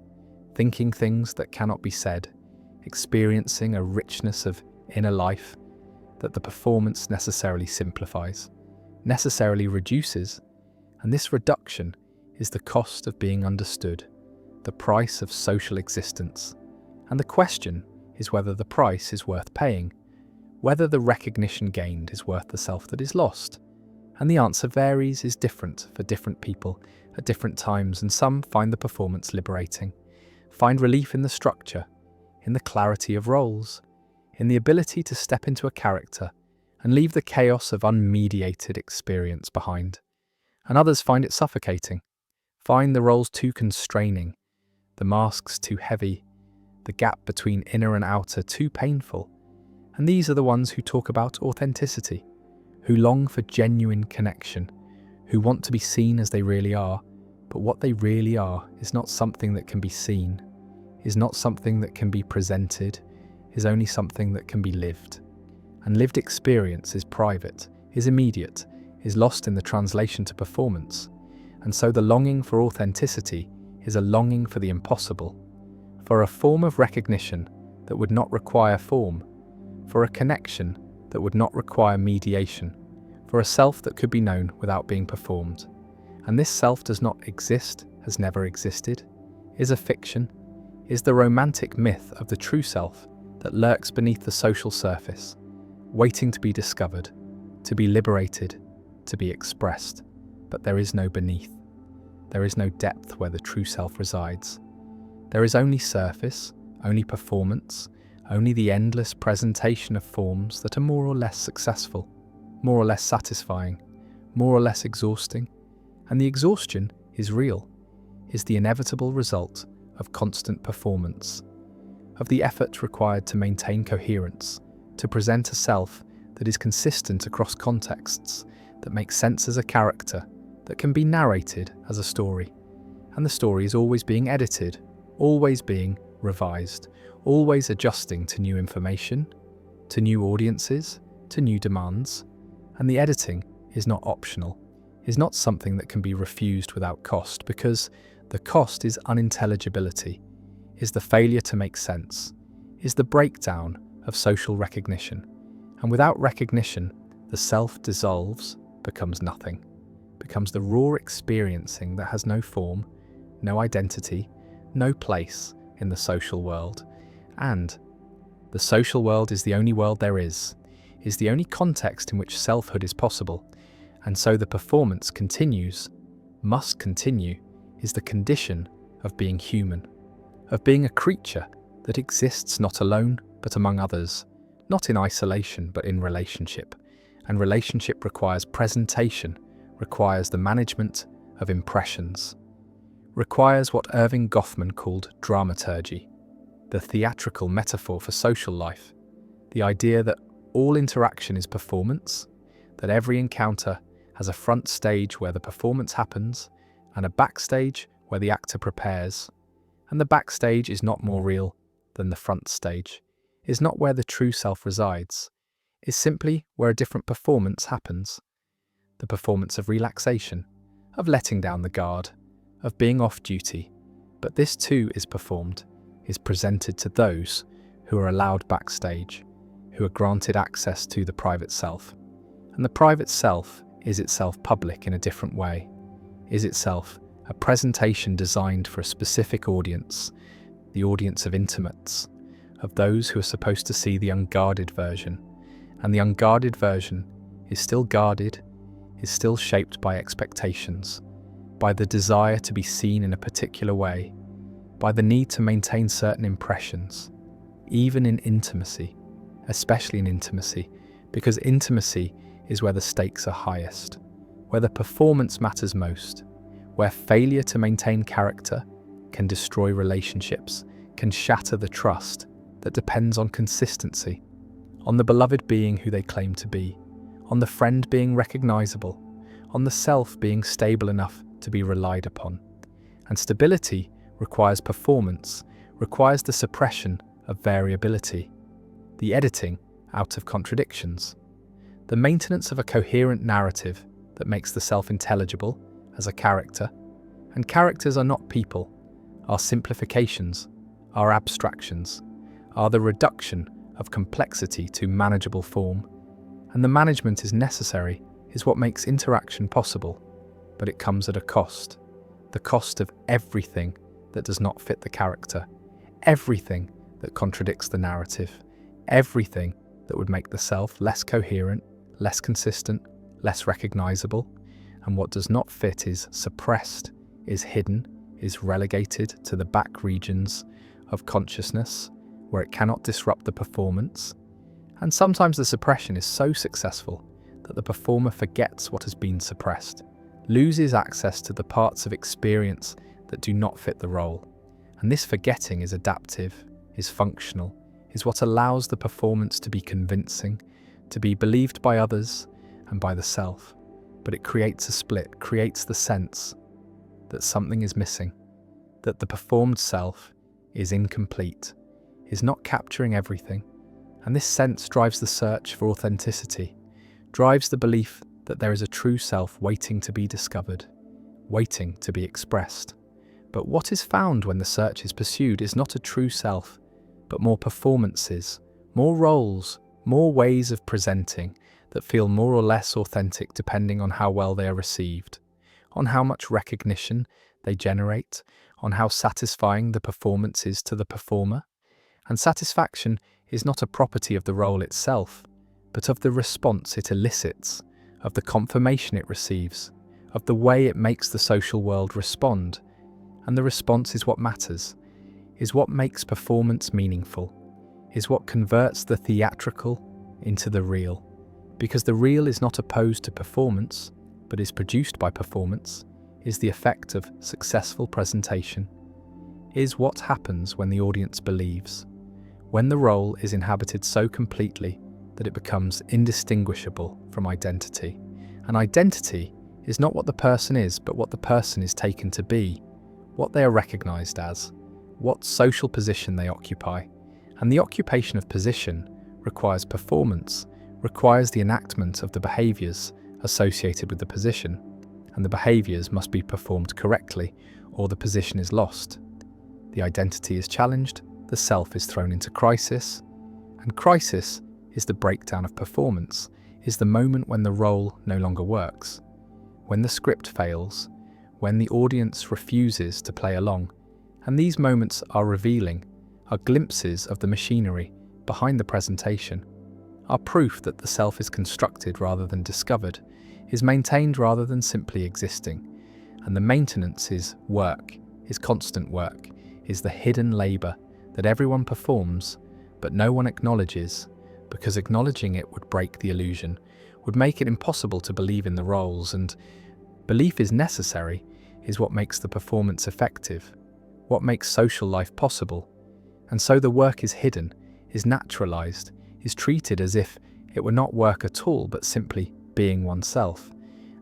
thinking things that cannot be said, experiencing a richness of inner life that the performance necessarily simplifies, necessarily reduces. And this reduction is the cost of being understood, the price of social existence. And the question is whether the price is worth paying, whether the recognition gained is worth the self that is lost. And the answer varies, is different for different people at different times, and some find the performance liberating, find relief in the structure, in the clarity of roles, in the ability to step into a character and leave the chaos of unmediated experience behind. And others find it suffocating, find the roles too constraining, the masks too heavy, the gap between inner and outer too painful. And these are the ones who talk about authenticity, who long for genuine connection, who want to be seen as they really are, but what they really are is not something that can be seen, is not something that can be presented, is only something that can be lived. And lived experience is private, is immediate, is lost in the translation to performance. And so the longing for authenticity is a longing for the impossible, for a form of recognition that would not require form, for a connection that would not require mediation, for a self that could be known without being performed. And this self does not exist, has never existed, is a fiction, is the romantic myth of the true self that lurks beneath the social surface, waiting to be discovered, to be liberated, to be expressed. But there is no beneath. There is no depth where the true self resides. There is only surface, only performance, only the endless presentation of forms that are more or less successful, more or less satisfying, more or less exhausting. And the exhaustion is real, is the inevitable result of constant performance, of the effort required to maintain coherence, to present a self that is consistent across contexts, that makes sense as a character, that can be narrated as a story. And the story is always being edited, always being revised, always adjusting to new information, to new audiences, to new demands. And the editing is not optional, is not something that can be refused without cost, because the cost is unintelligibility, is the failure to make sense, is the breakdown of social recognition. And without recognition, the self dissolves, becomes nothing, becomes the raw experiencing that has no form, no identity, no place in the social world. And the social world is the only world there is the only context in which selfhood is possible. And so the performance continues, must continue, is the condition of being human, of being a creature that exists not alone but among others, not in isolation but in relationship. And relationship requires presentation, requires the management of impressions, requires what Irving Goffman called dramaturgy, the theatrical metaphor for social life, the idea that all interaction is performance, that every encounter has a front stage where the performance happens and a backstage where the actor prepares. And the backstage is not more real than the front stage, is not where the true self resides, is simply where a different performance happens. The performance of relaxation, of letting down the guard, of being off duty. But this too is performed, is presented to those who are allowed backstage, who are granted access to the private self. And the private self is itself public in a different way, is itself a presentation designed for a specific audience, the audience of intimates, of those who are supposed to see the unguarded version. And the unguarded version is still guarded, is still shaped by expectations, by the desire to be seen in a particular way, by the need to maintain certain impressions, even in intimacy, especially in intimacy, because intimacy is where the stakes are highest, where the performance matters most, where failure to maintain character can destroy relationships, can shatter the trust that depends on consistency, on the beloved being who they claim to be, on the friend being recognizable, on the self being stable enough to be relied upon. And stability requires performance, requires the suppression of variability, the editing out of contradictions, the maintenance of a coherent narrative that makes the self intelligible as a character. And characters are not people, are simplifications, are abstractions, are the reduction of complexity to manageable form. And the management is necessary, is what makes interaction possible, but it comes at a cost, the cost of everything that does not fit the character, everything that contradicts the narrative, everything that would make the self less coherent, less consistent, less recognizable, and what does not fit is suppressed, is hidden, is relegated to the back regions of consciousness where it cannot disrupt the performance. And sometimes the suppression is so successful that the performer forgets what has been suppressed, loses access to the parts of experience that do not fit the role. And this forgetting is adaptive, is functional, is what allows the performance to be convincing, to be believed by others and by the self. But it creates a split, creates the sense that something is missing, that the performed self is incomplete, is not capturing everything. And this sense drives the search for authenticity, drives the belief that there is a true self waiting to be discovered, waiting to be expressed. But what is found when the search is pursued is not a true self, but more performances, more roles, more ways of presenting that feel more or less authentic depending on how well they are received, on how much recognition they generate, on how satisfying the performance is to the performer. And satisfaction is not a property of the role itself, but of the response it elicits, of the confirmation it receives, of the way it makes the social world respond. And the response is what matters, is what makes performance meaningful, is what converts the theatrical into the real. Because the real is not opposed to performance, but is produced by performance, is the effect of successful presentation, is what happens when the audience believes, when the role is inhabited so completely that it becomes indistinguishable from identity. And identity is not what the person is, but what the person is taken to be, what they are recognized as, what social position they occupy. And the occupation of position requires performance, requires the enactment of the behaviors associated with the position, and the behaviors must be performed correctly, or the position is lost. The identity is challenged, the self is thrown into crisis, and crisis is the breakdown of performance, is the moment when the role no longer works, when the script fails, when the audience refuses to play along. And these moments are revealing, are glimpses of the machinery behind the presentation, are proof that the self is constructed rather than discovered, is maintained rather than simply existing. And the maintenance is work, is constant work, is the hidden labour that everyone performs, but no one acknowledges, because acknowledging it would break the illusion, would make it impossible to believe in the roles. And belief is necessary, is what makes the performance effective, what makes social life possible. And so the work is hidden, is naturalized, is treated as if it were not work at all, but simply being oneself.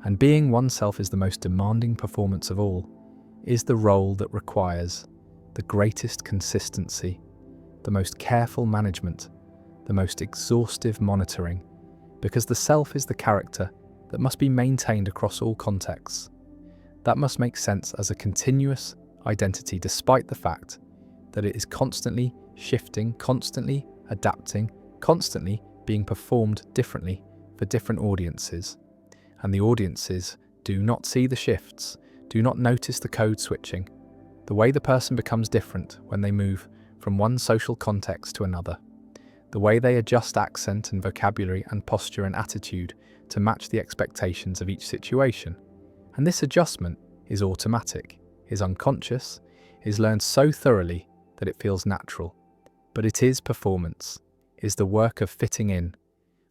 And being oneself is the most demanding performance of all, is the role that requires the greatest consistency, the most careful management, the most exhaustive monitoring, because the self is the character that must be maintained across all contexts. That must make sense as a continuous identity, despite the fact that it is constantly shifting, constantly adapting, constantly being performed differently for different audiences. And the audiences do not see the shifts, do not notice the code switching, the way the person becomes different when they move from one social context to another, the way they adjust accent and vocabulary and posture and attitude to match the expectations of each situation. And this adjustment is automatic, is unconscious, is learned so thoroughly that it feels natural. But it is performance, is the work of fitting in,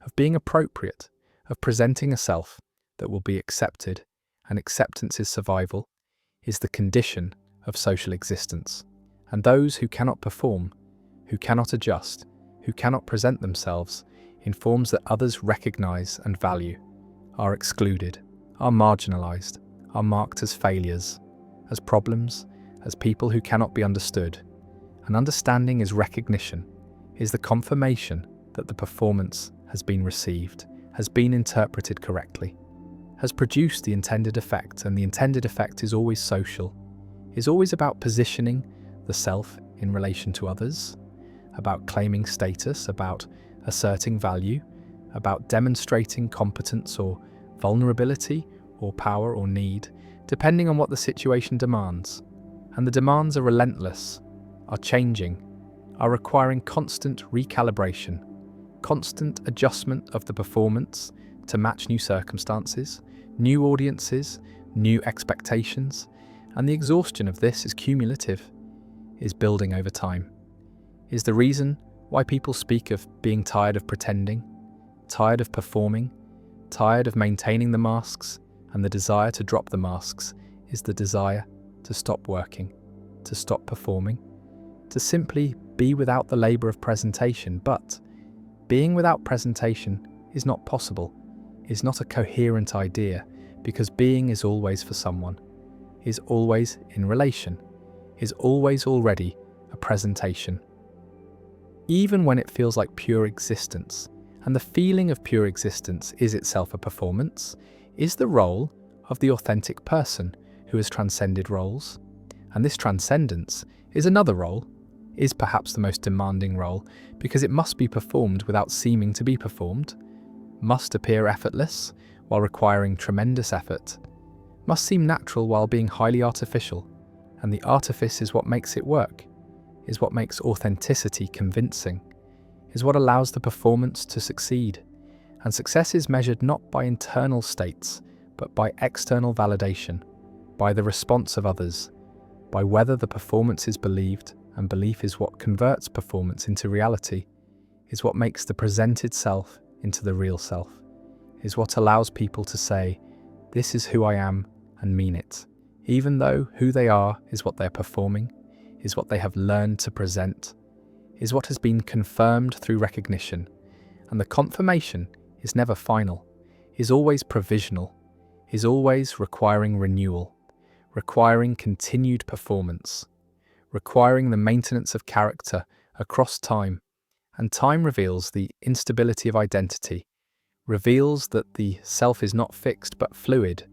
of being appropriate, of presenting a self that will be accepted, and acceptance is survival, is the condition of social existence. And those who cannot perform, who cannot adjust, who cannot present themselves in forms that others recognize and value, are excluded, are marginalized, are marked as failures, as problems, as people who cannot be understood. And understanding is recognition, is the confirmation that the performance has been received, has been interpreted correctly, has produced the intended effect, and the intended effect is always social, is always about positioning the self in relation to others, about claiming status, about asserting value, about demonstrating competence or vulnerability or power or need, depending on what the situation demands. And the demands are relentless, are changing, are requiring constant recalibration, constant adjustment of the performance to match new circumstances, new audiences, new expectations, and the exhaustion of this is cumulative, is building over time, is the reason why people speak of being tired of pretending, tired of performing, tired of maintaining the masks, and the desire to drop the masks is the desire to stop working, to stop performing, to simply be without the labour of presentation. But being without presentation is not possible, is not a coherent idea, because being is always for someone, is always in relation, is always already a presentation. Even when it feels like pure existence, and the feeling of pure existence is itself a performance, is the role of the authentic person who has transcended roles. And this transcendence is another role, is perhaps the most demanding role, because it must be performed without seeming to be performed, must appear effortless while requiring tremendous effort, must seem natural while being highly artificial, and the artifice is what makes it work, is what makes authenticity convincing, is what allows the performance to succeed. And success is measured not by internal states, but by external validation, by the response of others, by whether the performance is believed, and belief is what converts performance into reality, is what makes the presented self into the real self, is what allows people to say, "This is who I am," and mean it, even though who they are is what they're performing, is what they have learned to present, is what has been confirmed through recognition. And the confirmation is never final, is always provisional, is always requiring renewal, requiring continued performance, requiring the maintenance of character across time. And time reveals the instability of identity, reveals that the self is not fixed but fluid,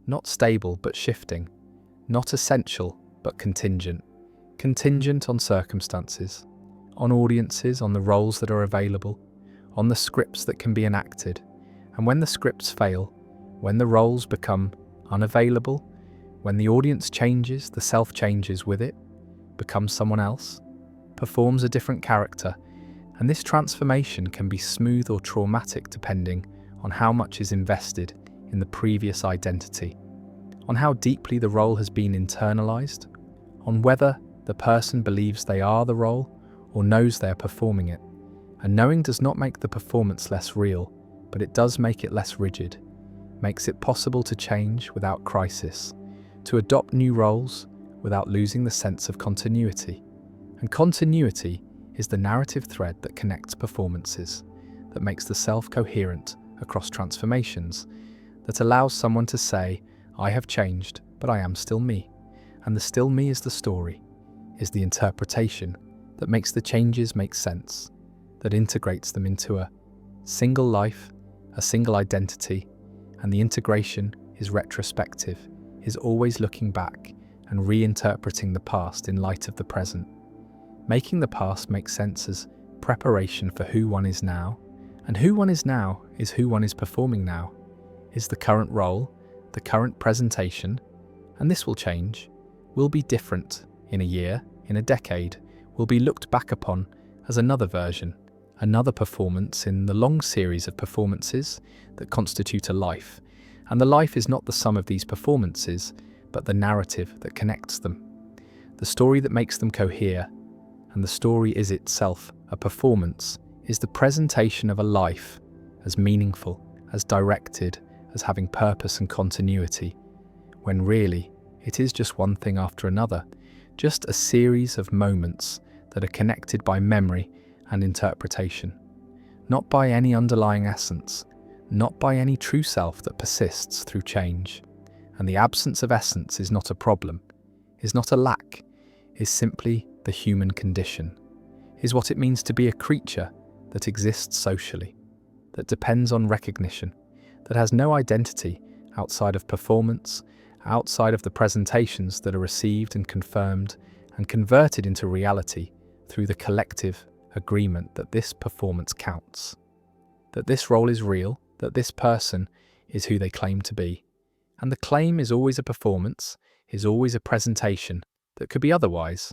not stable but shifting, not essential but contingent, contingent on circumstances, on audiences, on the roles that are available, on the scripts that can be enacted. And when the scripts fail, when the roles become unavailable, when the audience changes, the self changes with it, becomes someone else, performs a different character, and this transformation can be smooth or traumatic depending on how much is invested in the previous identity, on how deeply the role has been internalized, on whether the person believes they are the role or knows they are performing it. And knowing does not make the performance less real, but it does make it less rigid, makes it possible to change without crisis, to adopt new roles without losing the sense of continuity. And continuity is the narrative thread that connects performances, that makes the self coherent across transformations, that allows someone to say, "I have changed, but I am still me." And the still me is the story, is the interpretation that makes the changes make sense, that integrates them into a single life, a single identity, and the integration is retrospective, is always looking back and reinterpreting the past in light of the present, making the past make sense as preparation for who one is now, and who one is now is who one is performing now, is the current role, the current presentation, and this will change, will be different in a year, in a decade, will be looked back upon as another version, another performance in the long series of performances that constitute a life. And the life is not the sum of these performances, but the narrative that connects them, the story that makes them cohere. And the story is itself a performance, is the presentation of a life as meaningful, as directed, as having purpose and continuity, when really it is just one thing after another, just a series of moments that are connected by memory and interpretation, not by any underlying essence, not by any true self that persists through change. And the absence of essence is not a problem, is not a lack, is simply the human condition, is what it means to be a creature that exists socially, that depends on recognition, that has no identity outside of performance, outside of the presentations that are received and confirmed and converted into reality through the collective agreement that this performance counts, that this role is real, that this person is who they claim to be. And the claim is always a performance, is always a presentation that could be otherwise,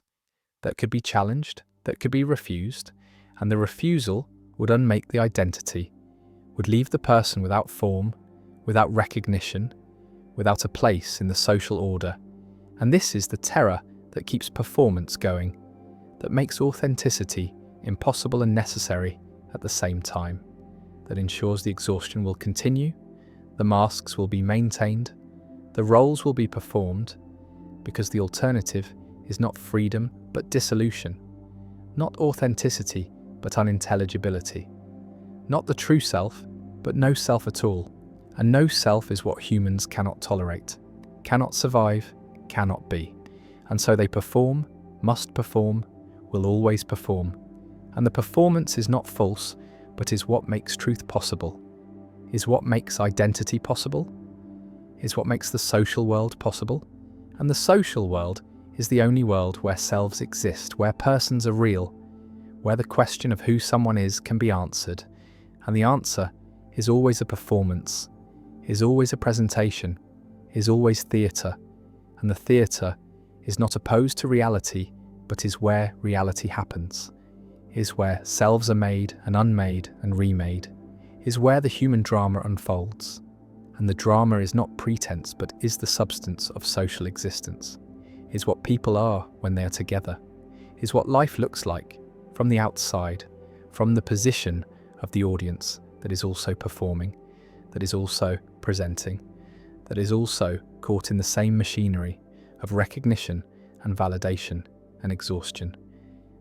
that could be challenged, that could be refused, and the refusal would unmake the identity. would leave the person without form, without recognition, without a place in the social order. And this is the terror that keeps performance going, that makes authenticity impossible and necessary at the same time, that ensures the exhaustion will continue, the masks will be maintained, the roles will be performed, because the alternative is not freedom but dissolution, not authenticity but unintelligibility, not the true self but no self at all. And no self is what humans cannot tolerate, cannot survive, cannot be. And so they perform, must perform, will always perform. And the performance is not false, but is what makes truth possible, is what makes identity possible, is what makes the social world possible. And the social world is the only world where selves exist, where persons are real, where the question of who someone is can be answered. And the answer is always a performance, is always a presentation, is always theatre. And the theatre is not opposed to reality, but is where reality happens, is where selves are made and unmade and remade, is where the human drama unfolds. And the drama is not pretense, but is the substance of social existence, is what people are when they are together, is what life looks like from the outside, from the position of the audience that is also performing, that is also presenting, that is also caught in the same machinery of recognition and validation and exhaustion.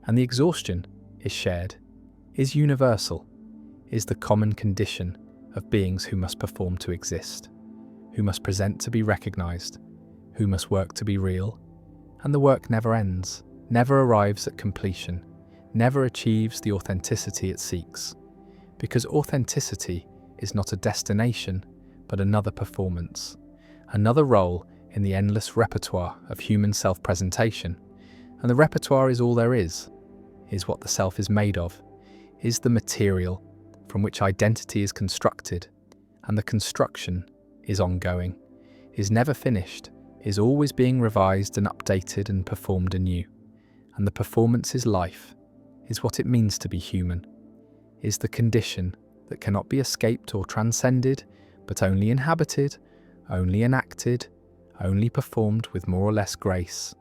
And the exhaustion is shared, is universal, is the common condition of beings who must perform to exist, who must present to be recognized, who must work to be real. And the work never ends, never arrives at completion, never achieves the authenticity it seeks, because authenticity is not a destination, but another performance, another role in the endless repertoire of human self-presentation. And the repertoire is all there is what the self is made of, is the material from which identity is constructed, and the construction is ongoing, is never finished, is always being revised and updated and performed anew. And the performance is life, is what it means to be human, is the condition that cannot be escaped or transcended, but only inhabited, only enacted, only performed with more or less grace,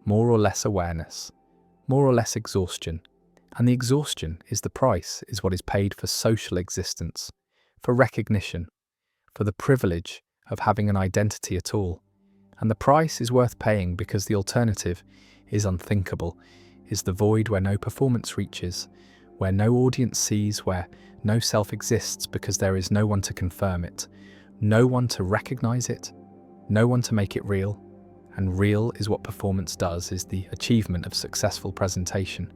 more or less awareness, more or less exhaustion. And the exhaustion is the price, is what is paid for social existence, for recognition, for the privilege of having an identity at all. And the price is worth paying because the alternative is unthinkable, is the void where no performance reaches, where no audience sees, where no self exists because there is no one to confirm it, no one to recognize it, no one to make it real. And real is what performance does, is the achievement of successful presentation,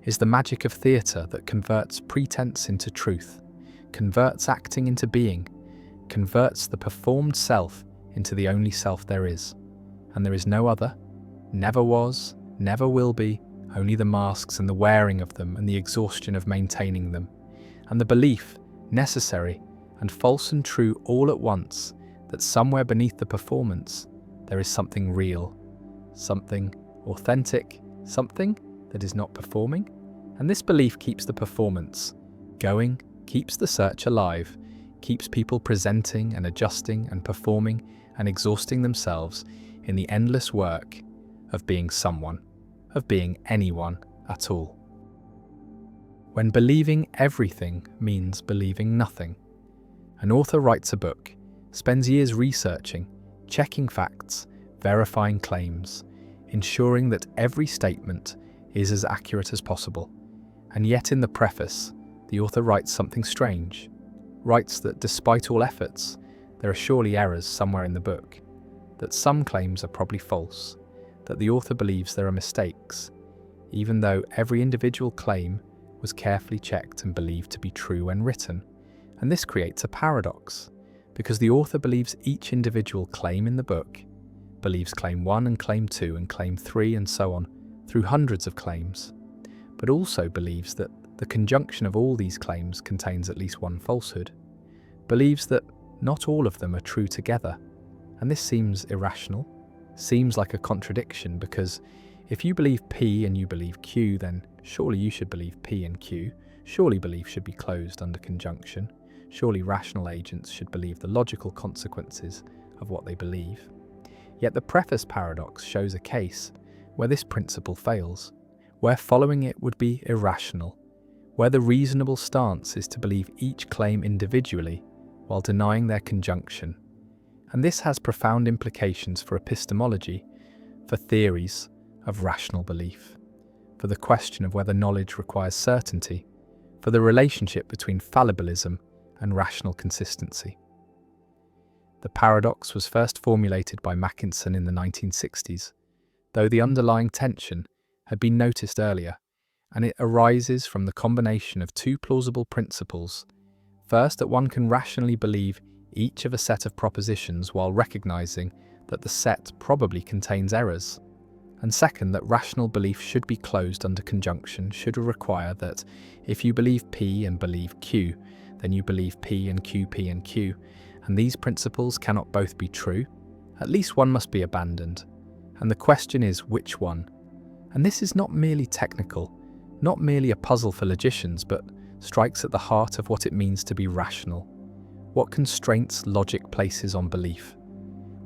is the magic of theatre that converts pretense into truth, converts acting into being, converts the performed self into the only self there is. And there is no other, never was, never will be, only the masks and the wearing of them and the exhaustion of maintaining them, and the belief, necessary and false and true all at once, that somewhere beneath the performance there is something real, something authentic, something that is not performing. And this belief keeps the performance going, keeps the search alive, keeps people presenting and adjusting and performing and exhausting themselves in the endless work of being someone, of being anyone at all. When believing everything means believing nothing, an author writes a book, spends years researching, checking facts, verifying claims, ensuring that every statement is as accurate as possible. And yet in the preface, the author writes something strange, writes that despite all efforts, there are surely errors somewhere in the book, that some claims are probably false, that the author believes there are mistakes, even though every individual claim was carefully checked and believed to be true when written. And this creates a paradox, because the author believes each individual claim in the book, believes claim 1 and claim 2 and claim 3 and so on, through hundreds of claims, but also believes that the conjunction of all these claims contains at least one falsehood, believes that not all of them are true together. And this seems irrational, seems like a contradiction, because if you believe P and you believe Q, then surely you should believe P and Q. Surely belief should be closed under conjunction. Surely rational agents should believe the logical consequences of what they believe. Yet the preface paradox shows a case where this principle fails, where following it would be irrational, where the reasonable stance is to believe each claim individually while denying their conjunction. And this has profound implications for epistemology, for theories of rational belief, for the question of whether knowledge requires certainty, for the relationship between fallibilism and rational consistency. The paradox was first formulated by Mackinson in the 1960s, though the underlying tension had been noticed earlier, and it arises from the combination of two plausible principles. First, that one can rationally believe each of a set of propositions while recognizing that the set probably contains errors. And second, that rational belief should be closed under conjunction should require that if you believe P and believe Q, then you believe P and Q, and these principles cannot both be true. At least one must be abandoned. And the question is, which one? And this is not merely technical, not merely a puzzle for logicians, but strikes at the heart of what it means to be rational. What constraints logic places on belief?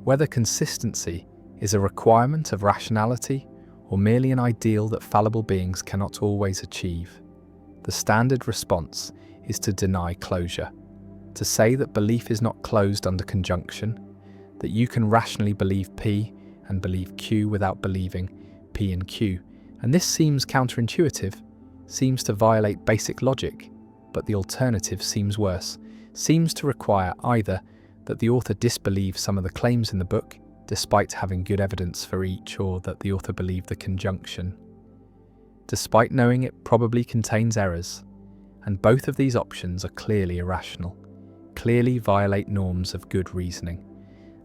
Whether consistency is a requirement of rationality or merely an ideal that fallible beings cannot always achieve. The standard response is to deny closure, to say that belief is not closed under conjunction, that you can rationally believe P and believe Q without believing P and Q. And this seems counterintuitive, seems to violate basic logic, but the alternative seems worse, seems to require either that the author disbelieves some of the claims in the book, despite having good evidence for each, or that the author believed the conjunction, despite knowing it probably contains errors. And both of these options are clearly irrational, clearly violate norms of good reasoning.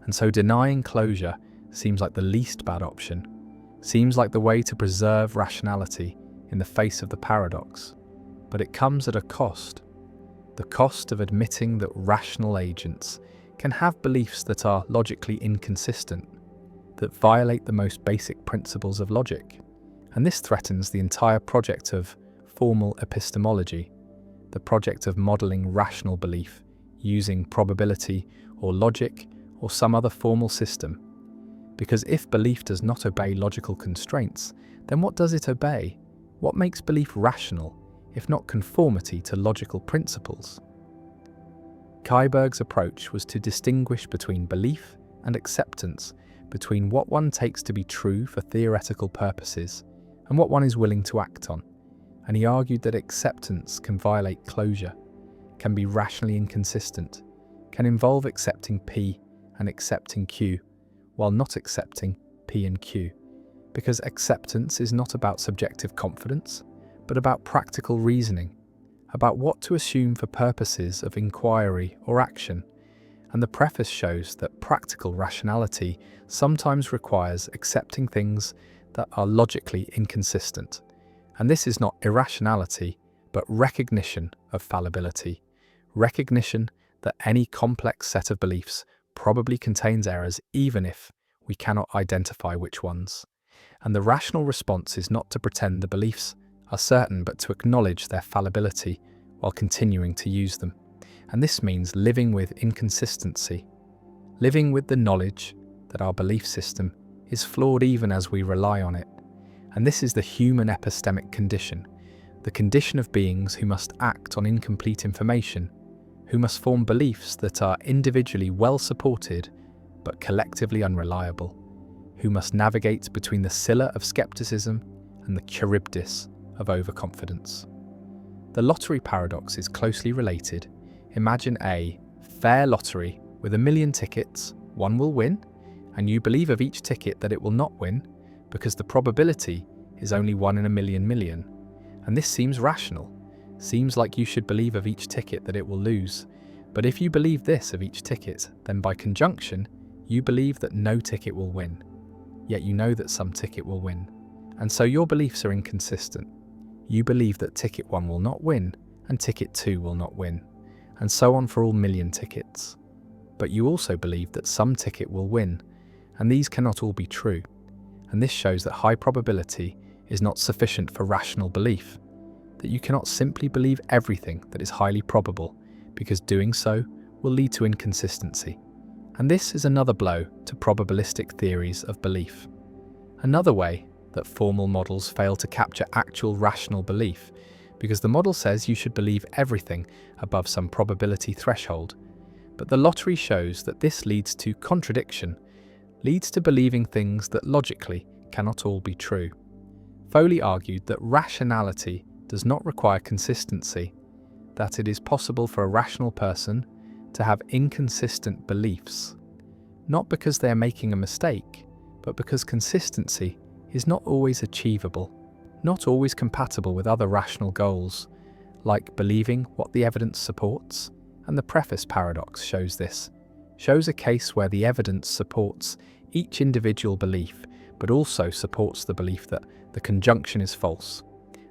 And so denying closure seems like the least bad option, seems like the way to preserve rationality in the face of the paradox. But it comes at a cost, the cost of admitting that rational agents can have beliefs that are logically inconsistent, that violate the most basic principles of logic. And this threatens the entire project of formal epistemology, the project of modelling rational belief using probability or logic or some other formal system. Because if belief does not obey logical constraints, then what does it obey? What makes belief rational, if not conformity to logical principles? Kuyberg's approach was to distinguish between belief and acceptance, between what one takes to be true for theoretical purposes and what one is willing to act on. And he argued that acceptance can violate closure, can be rationally inconsistent, can involve accepting P and accepting Q, while not accepting P and Q. Because acceptance is not about subjective confidence, but about practical reasoning, about what to assume for purposes of inquiry or action. And the preface shows that practical rationality sometimes requires accepting things that are logically inconsistent. And this is not irrationality, but recognition of fallibility, recognition that any complex set of beliefs probably contains errors, even if we cannot identify which ones. And the rational response is not to pretend the beliefs are certain, but to acknowledge their fallibility while continuing to use them. And this means living with inconsistency, living with the knowledge that our belief system is flawed even as we rely on it. And this is the human epistemic condition, the condition of beings who must act on incomplete information, who must form beliefs that are individually well supported but collectively unreliable, who must navigate between the Scylla of skepticism and the Charybdis of overconfidence. The lottery paradox is closely related. Imagine a fair lottery with 1 million tickets, one will win, and you believe of each ticket that it will not win because the probability is only 1 in a million. And this seems rational, seems like you should believe of each ticket that it will lose. But if you believe this of each ticket, then by conjunction, you believe that no ticket will win. Yet you know that some ticket will win. And so your beliefs are inconsistent. You believe that ticket 1 will not win, and ticket 2 will not win, and so on for all 1 million tickets. But you also believe that some ticket will win, and these cannot all be true. And this shows that high probability is not sufficient for rational belief, that you cannot simply believe everything that is highly probable, because doing so will lead to inconsistency. And this is another blow to probabilistic theories of belief. Another way that formal models fail to capture actual rational belief, because the model says you should believe everything above some probability threshold. But the lottery shows that this leads to contradiction, leads to believing things that logically cannot all be true. Foley argued that rationality does not require consistency, that it is possible for a rational person to have inconsistent beliefs, not because they are making a mistake, but because consistency is not always achievable, not always compatible with other rational goals, like believing what the evidence supports. And the preface paradox shows this, shows a case where the evidence supports each individual belief, but also supports the belief that the conjunction is false.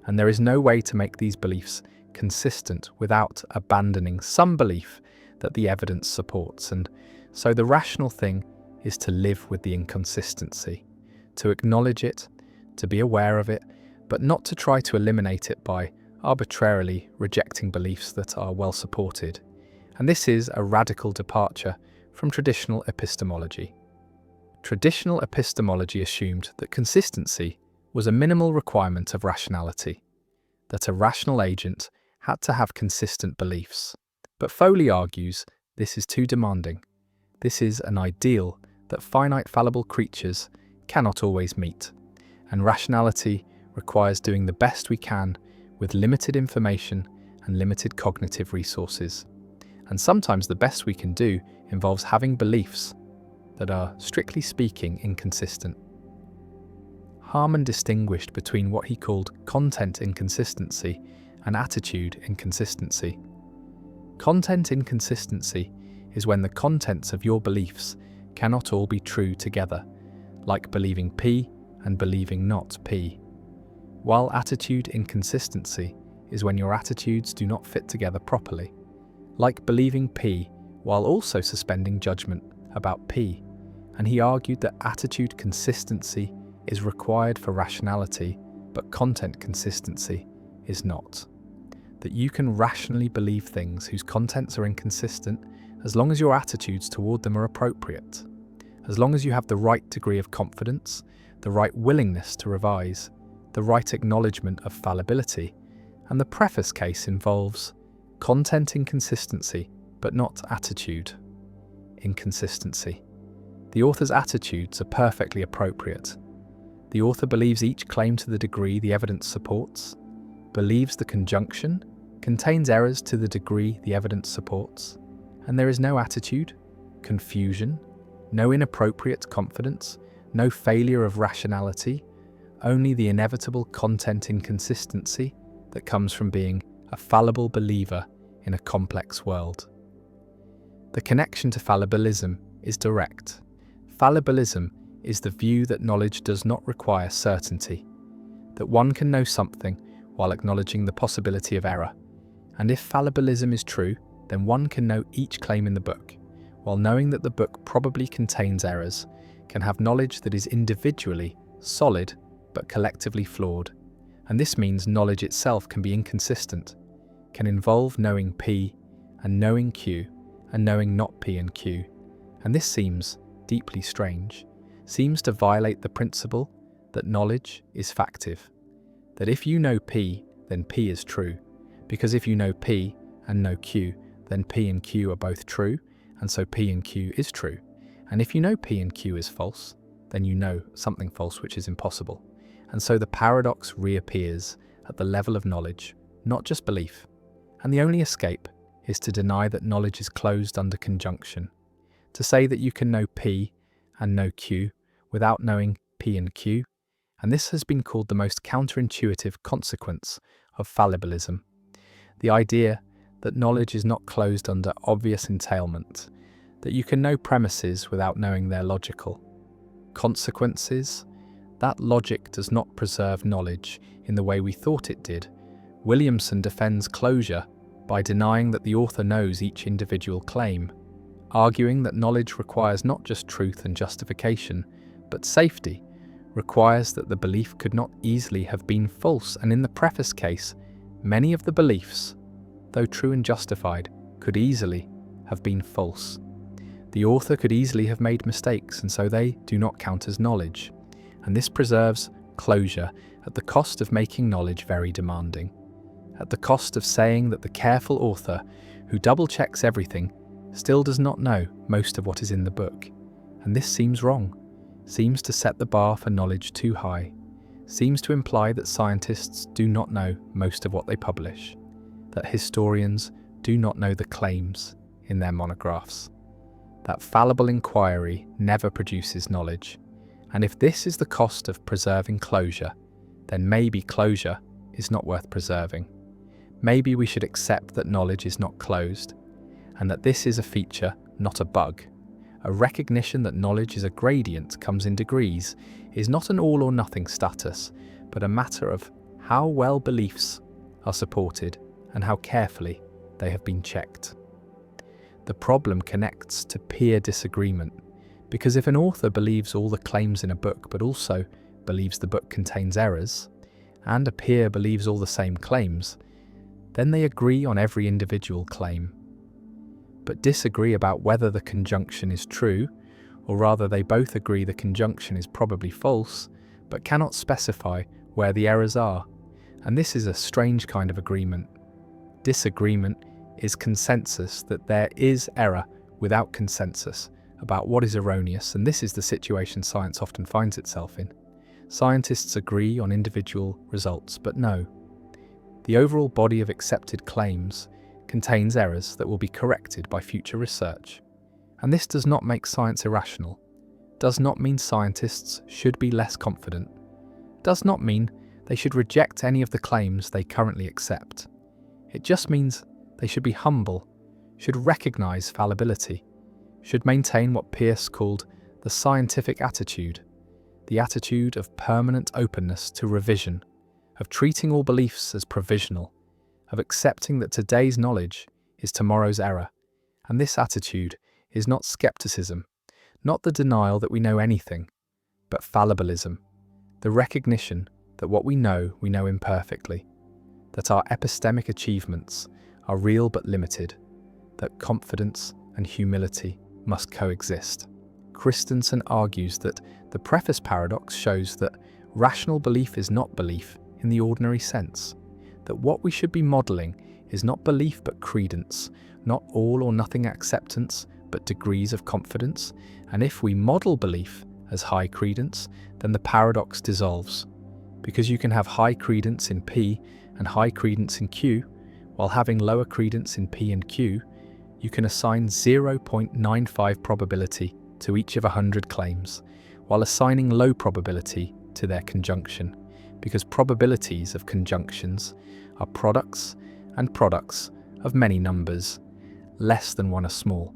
And there is no way to make these beliefs consistent without abandoning some belief that the evidence supports. And so the rational thing is to live with the inconsistency, to acknowledge it, to be aware of it, but not to try to eliminate it by arbitrarily rejecting beliefs that are well supported. And this is a radical departure from traditional epistemology. Traditional epistemology assumed that consistency was a minimal requirement of rationality, that a rational agent had to have consistent beliefs. But Foley argues this is too demanding. This is an ideal that finite fallible creatures cannot always meet, and rationality requires doing the best we can with limited information and limited cognitive resources. And sometimes the best we can do involves having beliefs that are, strictly speaking, inconsistent. Harman distinguished between what he called content inconsistency and attitude inconsistency. Content inconsistency is when the contents of your beliefs cannot all be true together, like believing P and believing not P. While attitude inconsistency is when your attitudes do not fit together properly, like believing P while also suspending judgment about P. And he argued that attitude consistency is required for rationality, but content consistency is not. That you can rationally believe things whose contents are inconsistent as long as your attitudes toward them are appropriate, as long as you have the right degree of confidence, the right willingness to revise, the right acknowledgement of fallibility. And the preface case involves content inconsistency, but not attitude inconsistency. The author's attitudes are perfectly appropriate. The author believes each claim to the degree the evidence supports, believes the conjunction contains errors to the degree the evidence supports, and there is no attitude, confusion, no inappropriate confidence, no failure of rationality, only the inevitable content inconsistency that comes from being a fallible believer in a complex world. The connection to fallibilism is direct. Fallibilism is the view that knowledge does not require certainty, that one can know something while acknowledging the possibility of error. And if fallibilism is true, then one can know each claim in the book, while knowing that the book probably contains errors, can have knowledge that is individually solid but collectively flawed. And this means knowledge itself can be inconsistent, can involve knowing P and knowing Q and knowing not P and Q. And this seems deeply strange, seems to violate the principle that knowledge is factive, that if you know P, then P is true, because if you know P and know Q, then P and Q are both true, and so P and Q is true. And if you know P and Q is false, then you know something false which is impossible. And so the paradox reappears at the level of knowledge, not just belief. And the only escape is to deny that knowledge is closed under conjunction, to say that you can know P and know Q without knowing P and Q. And this has been called the most counterintuitive consequence of fallibilism. The idea that knowledge is not closed under obvious entailment, that you can know premises without knowing their logical consequences. That logic does not preserve knowledge in the way we thought it did. Williamson defends closure by denying that the author knows each individual claim, arguing that knowledge requires not just truth and justification, but safety, requires that the belief could not easily have been false. And in the preface case, many of the beliefs, though true and justified, could easily have been false. The author could easily have made mistakes, and so they do not count as knowledge. And this preserves closure at the cost of making knowledge very demanding, at the cost of saying that the careful author who double-checks everything still does not know most of what is in the book. And this seems wrong, seems to set the bar for knowledge too high, seems to imply that scientists do not know most of what they publish, that historians do not know the claims in their monographs, that fallible inquiry never produces knowledge. And if this is the cost of preserving closure, then maybe closure is not worth preserving. Maybe we should accept that knowledge is not closed, and that this is a feature, not a bug. A recognition that knowledge is a gradient, comes in degrees, is not an all or nothing status, but a matter of how well beliefs are supported and how carefully they have been checked. The problem connects to peer disagreement, because if an author believes all the claims in a book but also believes the book contains errors, and a peer believes all the same claims, then they agree on every individual claim, but disagree about whether the conjunction is true, or rather they both agree the conjunction is probably false, but cannot specify where the errors are. And this is a strange kind of agreement. Disagreement is consensus that there is error without consensus about what is erroneous, and this is the situation science often finds itself in. Scientists agree on individual results, but no. The overall body of accepted claims contains errors that will be corrected by future research. And this does not make science irrational, does not mean scientists should be less confident, does not mean they should reject any of the claims they currently accept. It just means they should be humble, should recognize fallibility, should maintain what Peirce called the scientific attitude, the attitude of permanent openness to revision, of treating all beliefs as provisional, of accepting that today's knowledge is tomorrow's error. And this attitude is not skepticism, not the denial that we know anything, but fallibilism, the recognition that what we know imperfectly, that our epistemic achievements are real but limited, that confidence and humility must coexist. Christensen argues that the preface paradox shows that rational belief is not belief in the ordinary sense, that what we should be modelling is not belief but credence, not all or nothing acceptance but degrees of confidence, and if we model belief as high credence, then the paradox dissolves, because you can have high credence in P and high credence in Q, while having lower credence in P and Q, you can assign 0.95 probability to each of 100 claims, while assigning low probability to their conjunction, because probabilities of conjunctions are products and products of many numbers, less than one are small.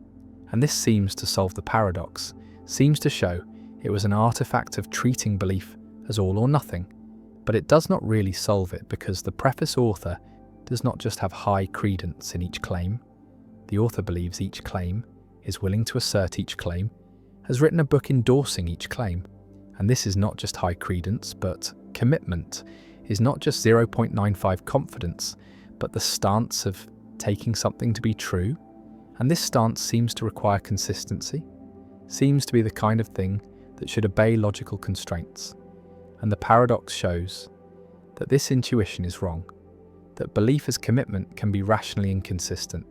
And this seems to solve the paradox, seems to show it was an artifact of treating belief as all or nothing, but it does not really solve it, because the preface author does not just have high credence in each claim. The author believes each claim, is willing to assert each claim, has written a book endorsing each claim. And this is not just high credence, but commitment, is not just 0.95 confidence, but the stance of taking something to be true. And this stance seems to require consistency, seems to be the kind of thing that should obey logical constraints. And the paradox shows that this intuition is wrong, that belief as commitment can be rationally inconsistent,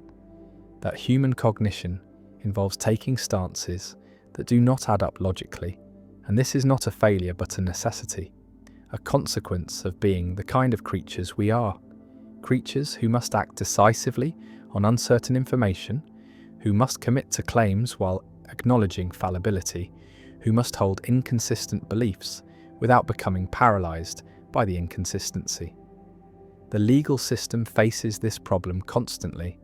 that human cognition involves taking stances that do not add up logically, and this is not a failure but a necessity, a consequence of being the kind of creatures we are, creatures who must act decisively on uncertain information, who must commit to claims while acknowledging fallibility, who must hold inconsistent beliefs without becoming paralyzed by the inconsistency. The legal system faces this problem constantly.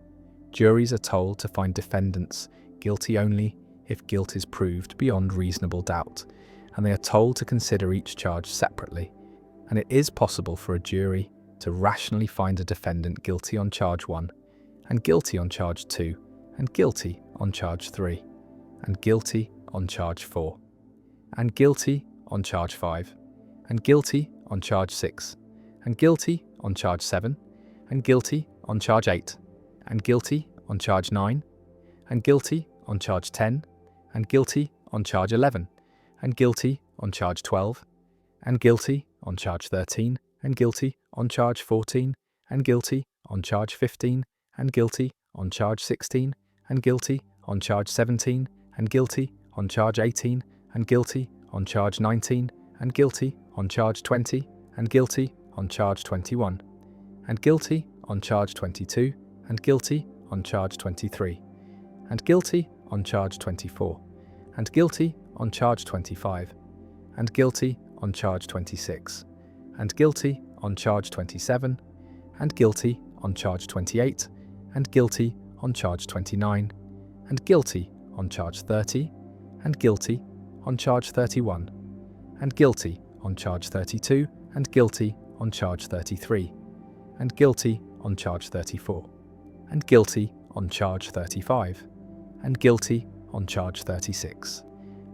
Juries are told to find defendants guilty only if guilt is proved beyond reasonable doubt, and they are told to consider each charge separately. And it is possible for a jury to rationally find a defendant guilty on charge 1, and guilty on charge 2, and guilty on charge 3, and guilty on charge 4, and guilty on charge 5, and guilty on charge 6, and guilty on charge 7, and guilty on charge 8, and guilty on charge 9, and guilty on charge 10, and guilty on charge 11, and guilty on charge 12, and guilty on charge 13, and guilty on charge 14, and guilty on charge 15, and guilty on charge 16, and guilty on charge 17, and guilty on charge 18, and guilty on charge 19, and guilty on charge 20, and guilty on charge 21, and guilty on charge 22, and guilty on charge 23, and guilty on charge 24, and guilty on charge 25, and guilty on charge 26, and guilty on charge 27, and guilty on charge 28, and guilty on charge 29, and guilty on charge 30, and guilty on charge 31, and guilty on charge 32, and guilty on charge 33, and guilty on charge 34, and guilty on charge 35, and guilty on charge 36,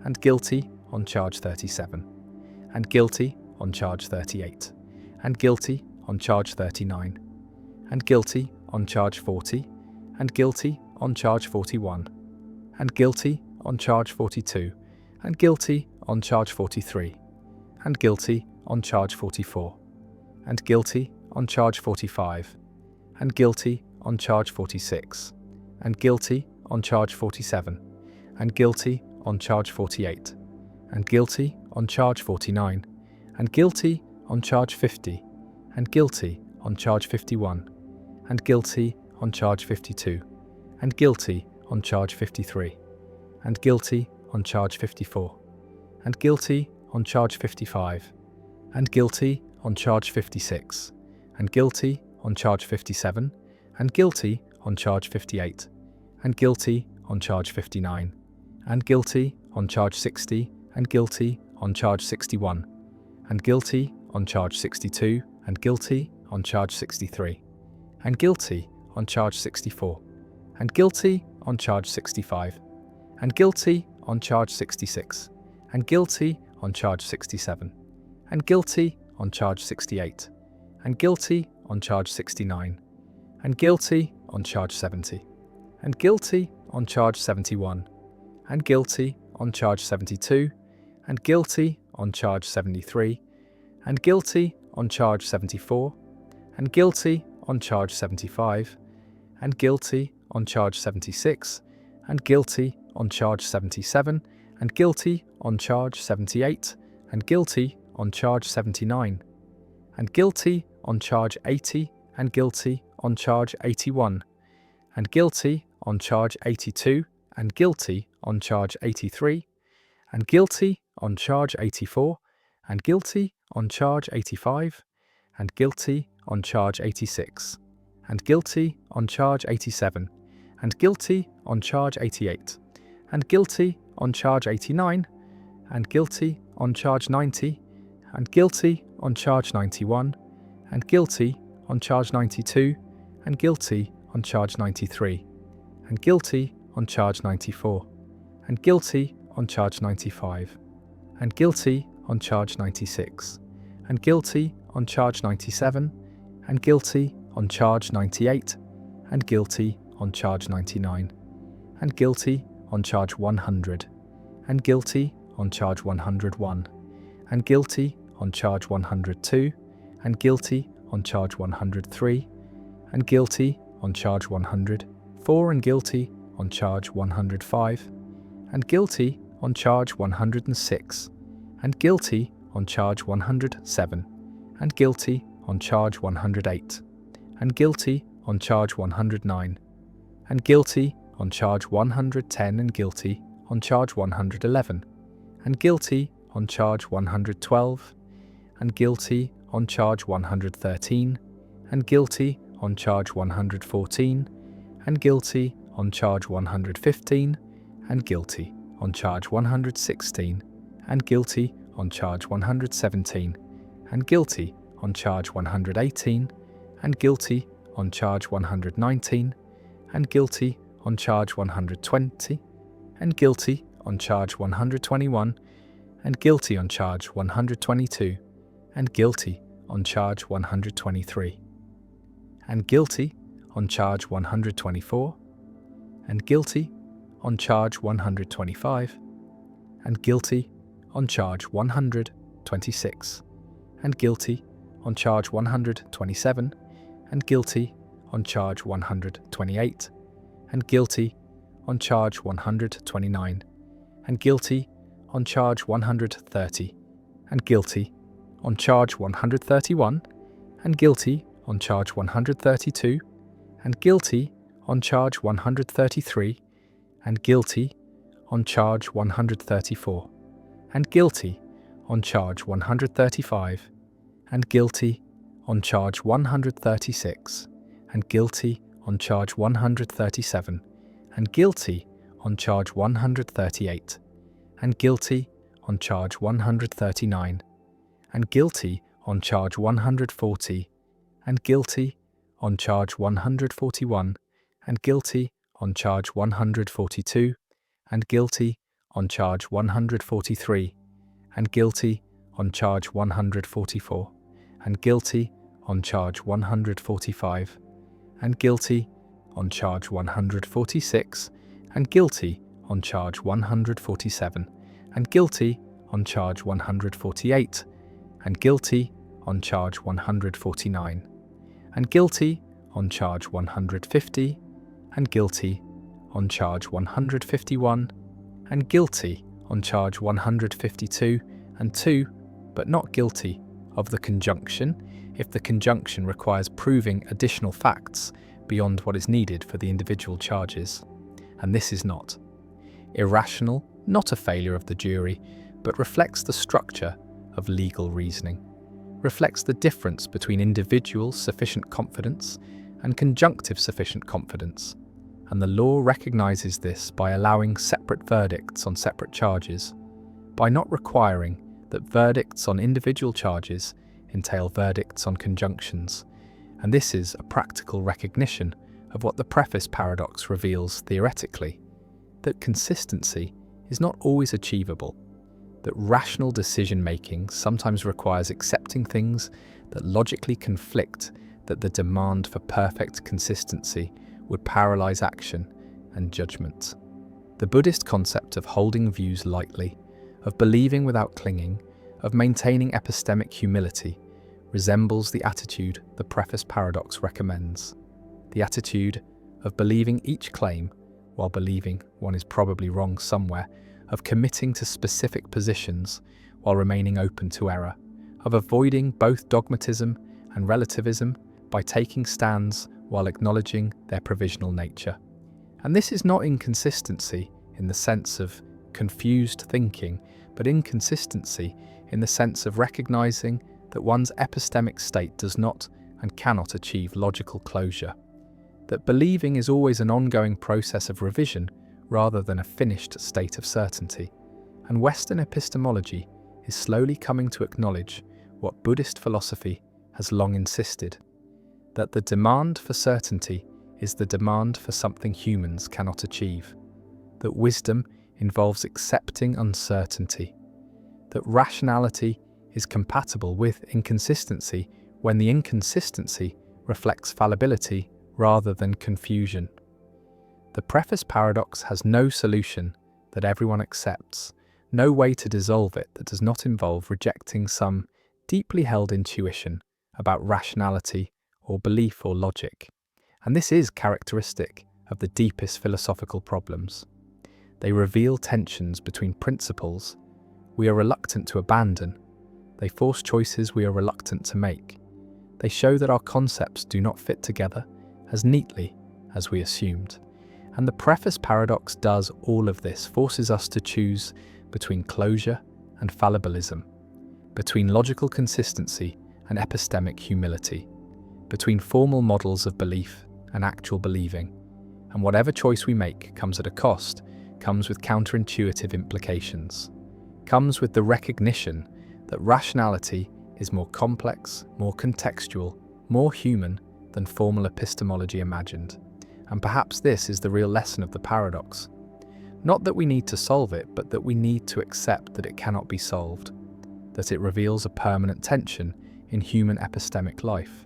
and guilty on charge 37, and guilty on charge 38, and guilty on charge 39, and guilty on charge 40, and guilty on charge 41, and guilty on charge 42, and guilty on charge 43, and guilty on charge 44, and guilty on charge 45, and guilty on charge 46, and guilty on charge 47, and guilty on charge 48, and guilty on charge 49, and guilty on charge 50, and guilty on charge 51, and guilty on charge 52, and guilty on charge 53, and guilty on charge 54, and guilty on charge 55, and guilty on charge 56, and guilty on charge 57, and guilty on charge 58, and guilty on charge 59, and guilty on charge 60, and guilty on charge 61, and guilty on charge 62, and guilty on charge 63, and guilty on charge 64, and guilty on charge 65, and guilty on charge 66, and guilty on charge 67, and guilty on charge 68, and guilty on charge 69, and guilty on charge 70, and guilty on charge 71, and guilty on charge 72, and guilty on charge 73, and guilty on charge 74, and guilty on charge 75, and guilty on charge 76, and guilty on charge 77, and guilty on charge 78, and guilty on charge 79, and guilty on charge 80, and guilty on charge 81, and guilty on charge 82, and guilty on charge 83, and guilty on charge 84, and guilty on charge 85, and guilty on charge 86, and guilty on charge 87, and guilty on charge 88, and guilty on charge 89, and guilty on charge 90, and guilty on charge 91, and guilty on charge 92, and guilty on charge 93, and guilty on charge 94, and guilty on charge 95, and guilty on charge 96, and guilty on charge 97, and guilty on charge 98, and guilty on charge 99, and guilty on charge 100, and guilty on charge 101, and guilty on charge 102, and guilty on charge 103, and guilty on charge 104, and guilty on charge 105, and guilty on charge 106, and guilty on charge 107, and guilty on charge 108, and guilty on charge 109, and guilty on charge 110, and guilty on charge 111, and guilty on charge 112, and guilty on charge 113, and guilty on charge 114, and guilty on charge 115, and guilty on charge 116, and guilty on charge 117, and guilty on charge 118, and guilty on charge 119, and guilty on charge 120, and guilty on charge 121, and guilty on charge 122, and guilty on charge 123, and guilty on charge 124, and guilty on charge 125, and guilty on charge 126, and guilty on charge 127, and guilty on charge 128, and guilty on charge 129, and guilty on charge 130, and guilty on charge 131, and guilty on charge 132, and guilty on charge 133, and guilty on charge 134, and guilty on charge 135, and guilty on charge 136, and guilty on charge 137, and guilty on charge 138, and guilty on charge 139, and guilty on charge 140, and guilty on charge 141, and guilty on charge 142, and guilty on charge 143, and guilty on charge 144, and guilty on charge 145, and guilty on charge 146, and guilty on charge 147, and guilty on charge 148, and guilty on charge 149, and guilty on charge 150, and guilty on charge 151, and guilty on charge 152 and 2, but not guilty of the conjunction if the conjunction requires proving additional facts beyond what is needed for the individual charges. And this is not. Irrational, not a failure of the jury, but reflects the structure of legal reasoning, reflects the difference between individual sufficient confidence and conjunctive sufficient confidence, and the law recognizes this by allowing separate verdicts on separate charges, by not requiring that verdicts on individual charges entail verdicts on conjunctions, and this is a practical recognition of what the preface paradox reveals theoretically, that consistency is not always achievable, that rational decision-making sometimes requires accepting things that logically conflict, that the demand for perfect consistency would paralyze action and judgment. The Buddhist concept of holding views lightly, of believing without clinging, of maintaining epistemic humility, resembles the attitude the preface paradox recommends, the attitude of believing each claim while believing one is probably wrong somewhere, of committing to specific positions while remaining open to error, of avoiding both dogmatism and relativism by taking stands while acknowledging their provisional nature. And this is not inconsistency in the sense of confused thinking, but inconsistency in the sense of recognizing that one's epistemic state does not and cannot achieve logical closure, that believing is always an ongoing process of revision rather than a finished state of certainty, and Western epistemology is slowly coming to acknowledge what Buddhist philosophy has long insisted, that the demand for certainty is the demand for something humans cannot achieve, that wisdom involves accepting uncertainty, that rationality is compatible with inconsistency when the inconsistency reflects fallibility rather than confusion. The preface paradox has no solution that everyone accepts, no way to dissolve it that does not involve rejecting some deeply held intuition about rationality or belief or logic. And this is characteristic of the deepest philosophical problems. They reveal tensions between principles we are reluctant to abandon. They force choices we are reluctant to make. They show that our concepts do not fit together as neatly as we assumed. And the preface paradox does all of this, forces us to choose between closure and fallibilism, between logical consistency and epistemic humility, between formal models of belief and actual believing. And whatever choice we make comes at a cost, comes with counterintuitive implications, comes with the recognition that rationality is more complex, more contextual, more human than formal epistemology imagined. And perhaps this is the real lesson of the paradox. Not that we need to solve it, but that we need to accept that it cannot be solved, that it reveals a permanent tension in human epistemic life,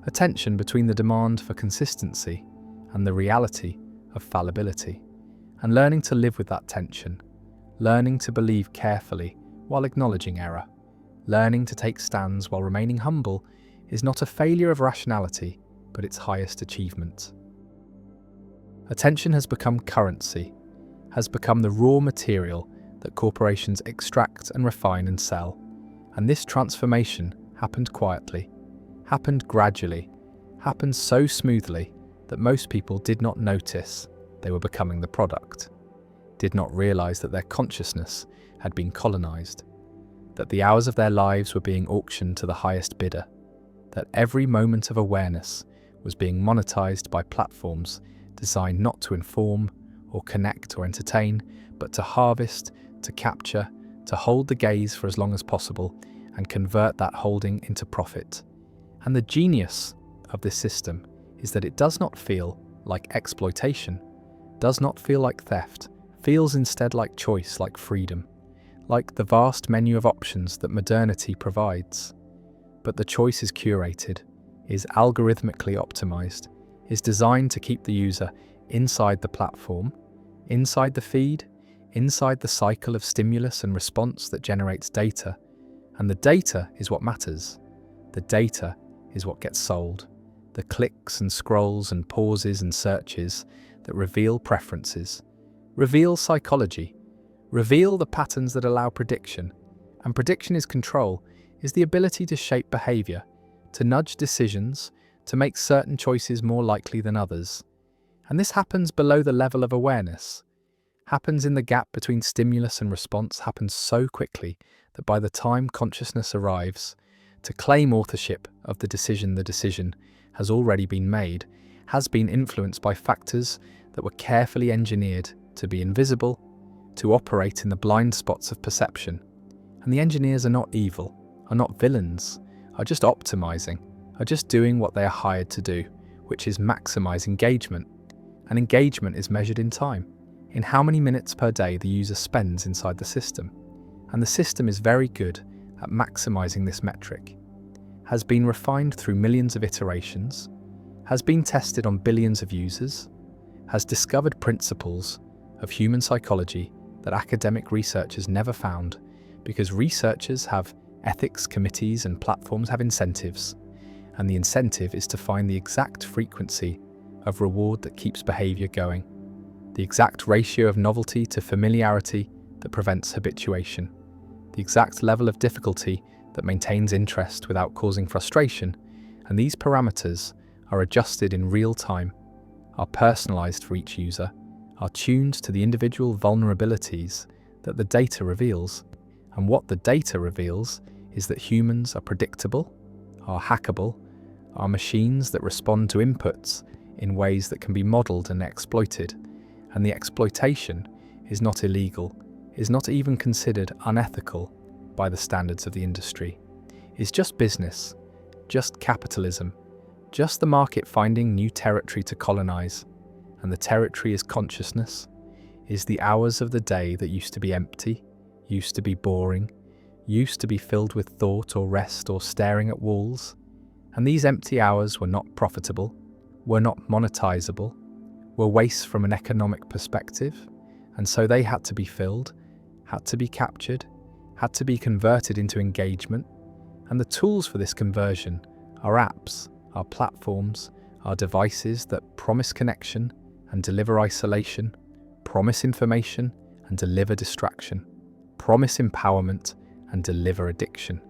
a tension between the demand for consistency and the reality of fallibility, and learning to live with that tension, learning to believe carefully while acknowledging error, learning to take stands while remaining humble is not a failure of rationality, but its highest achievement. Attention has become currency, has become the raw material that corporations extract and refine and sell. And this transformation happened quietly, happened gradually, happened so smoothly that most people did not notice they were becoming the product, did not realize that their consciousness had been colonized, that the hours of their lives were being auctioned to the highest bidder, that every moment of awareness was being monetized by platforms designed not to inform or connect or entertain, but to harvest, to capture, to hold the gaze for as long as possible and convert that holding into profit. And the genius of this system is that it does not feel like exploitation, does not feel like theft, feels instead like choice, like freedom, like the vast menu of options that modernity provides. But the choice is curated, is algorithmically optimized, is designed to keep the user inside the platform, inside the feed, inside the cycle of stimulus and response that generates data. And the data is what matters. The data is what gets sold. The clicks and scrolls and pauses and searches that reveal preferences, reveal psychology, reveal the patterns that allow prediction. And prediction is control, is the ability to shape behavior, to nudge decisions, to make certain choices more likely than others. And this happens below the level of awareness, happens in the gap between stimulus and response, happens so quickly that by the time consciousness arrives to claim authorship of the decision has already been made, has been influenced by factors that were carefully engineered to be invisible, to operate in the blind spots of perception. And the engineers are not evil, are not villains, are just optimizing, are just doing what they are hired to do, which is maximize engagement. And engagement is measured in time, in how many minutes per day the user spends inside the system. And the system is very good at maximizing this metric, has been refined through millions of iterations, has been tested on billions of users, has discovered principles of human psychology that academic researchers never found, because researchers have ethics committees and platforms have incentives, and the incentive is to find the exact frequency of reward that keeps behavior going, the exact ratio of novelty to familiarity that prevents habituation, the exact level of difficulty that maintains interest without causing frustration, and these parameters are adjusted in real time, are personalized for each user, are tuned to the individual vulnerabilities that the data reveals. And what the data reveals is that humans are predictable, are hackable, are machines that respond to inputs in ways that can be modeled and exploited. And the exploitation is not illegal, is not even considered unethical by the standards of the industry. It's just business, just capitalism, just the market finding new territory to colonize. And the territory is consciousness, is the hours of the day that used to be empty, used to be boring, used to be filled with thought or rest or staring at walls. And these empty hours were not profitable, were not monetizable, were waste from an economic perspective, and so they had to be filled, had to be captured, had to be converted into engagement. And the tools for this conversion are apps, are platforms, are devices that promise connection and deliver isolation, promise information and deliver distraction, promise empowerment and deliver addiction.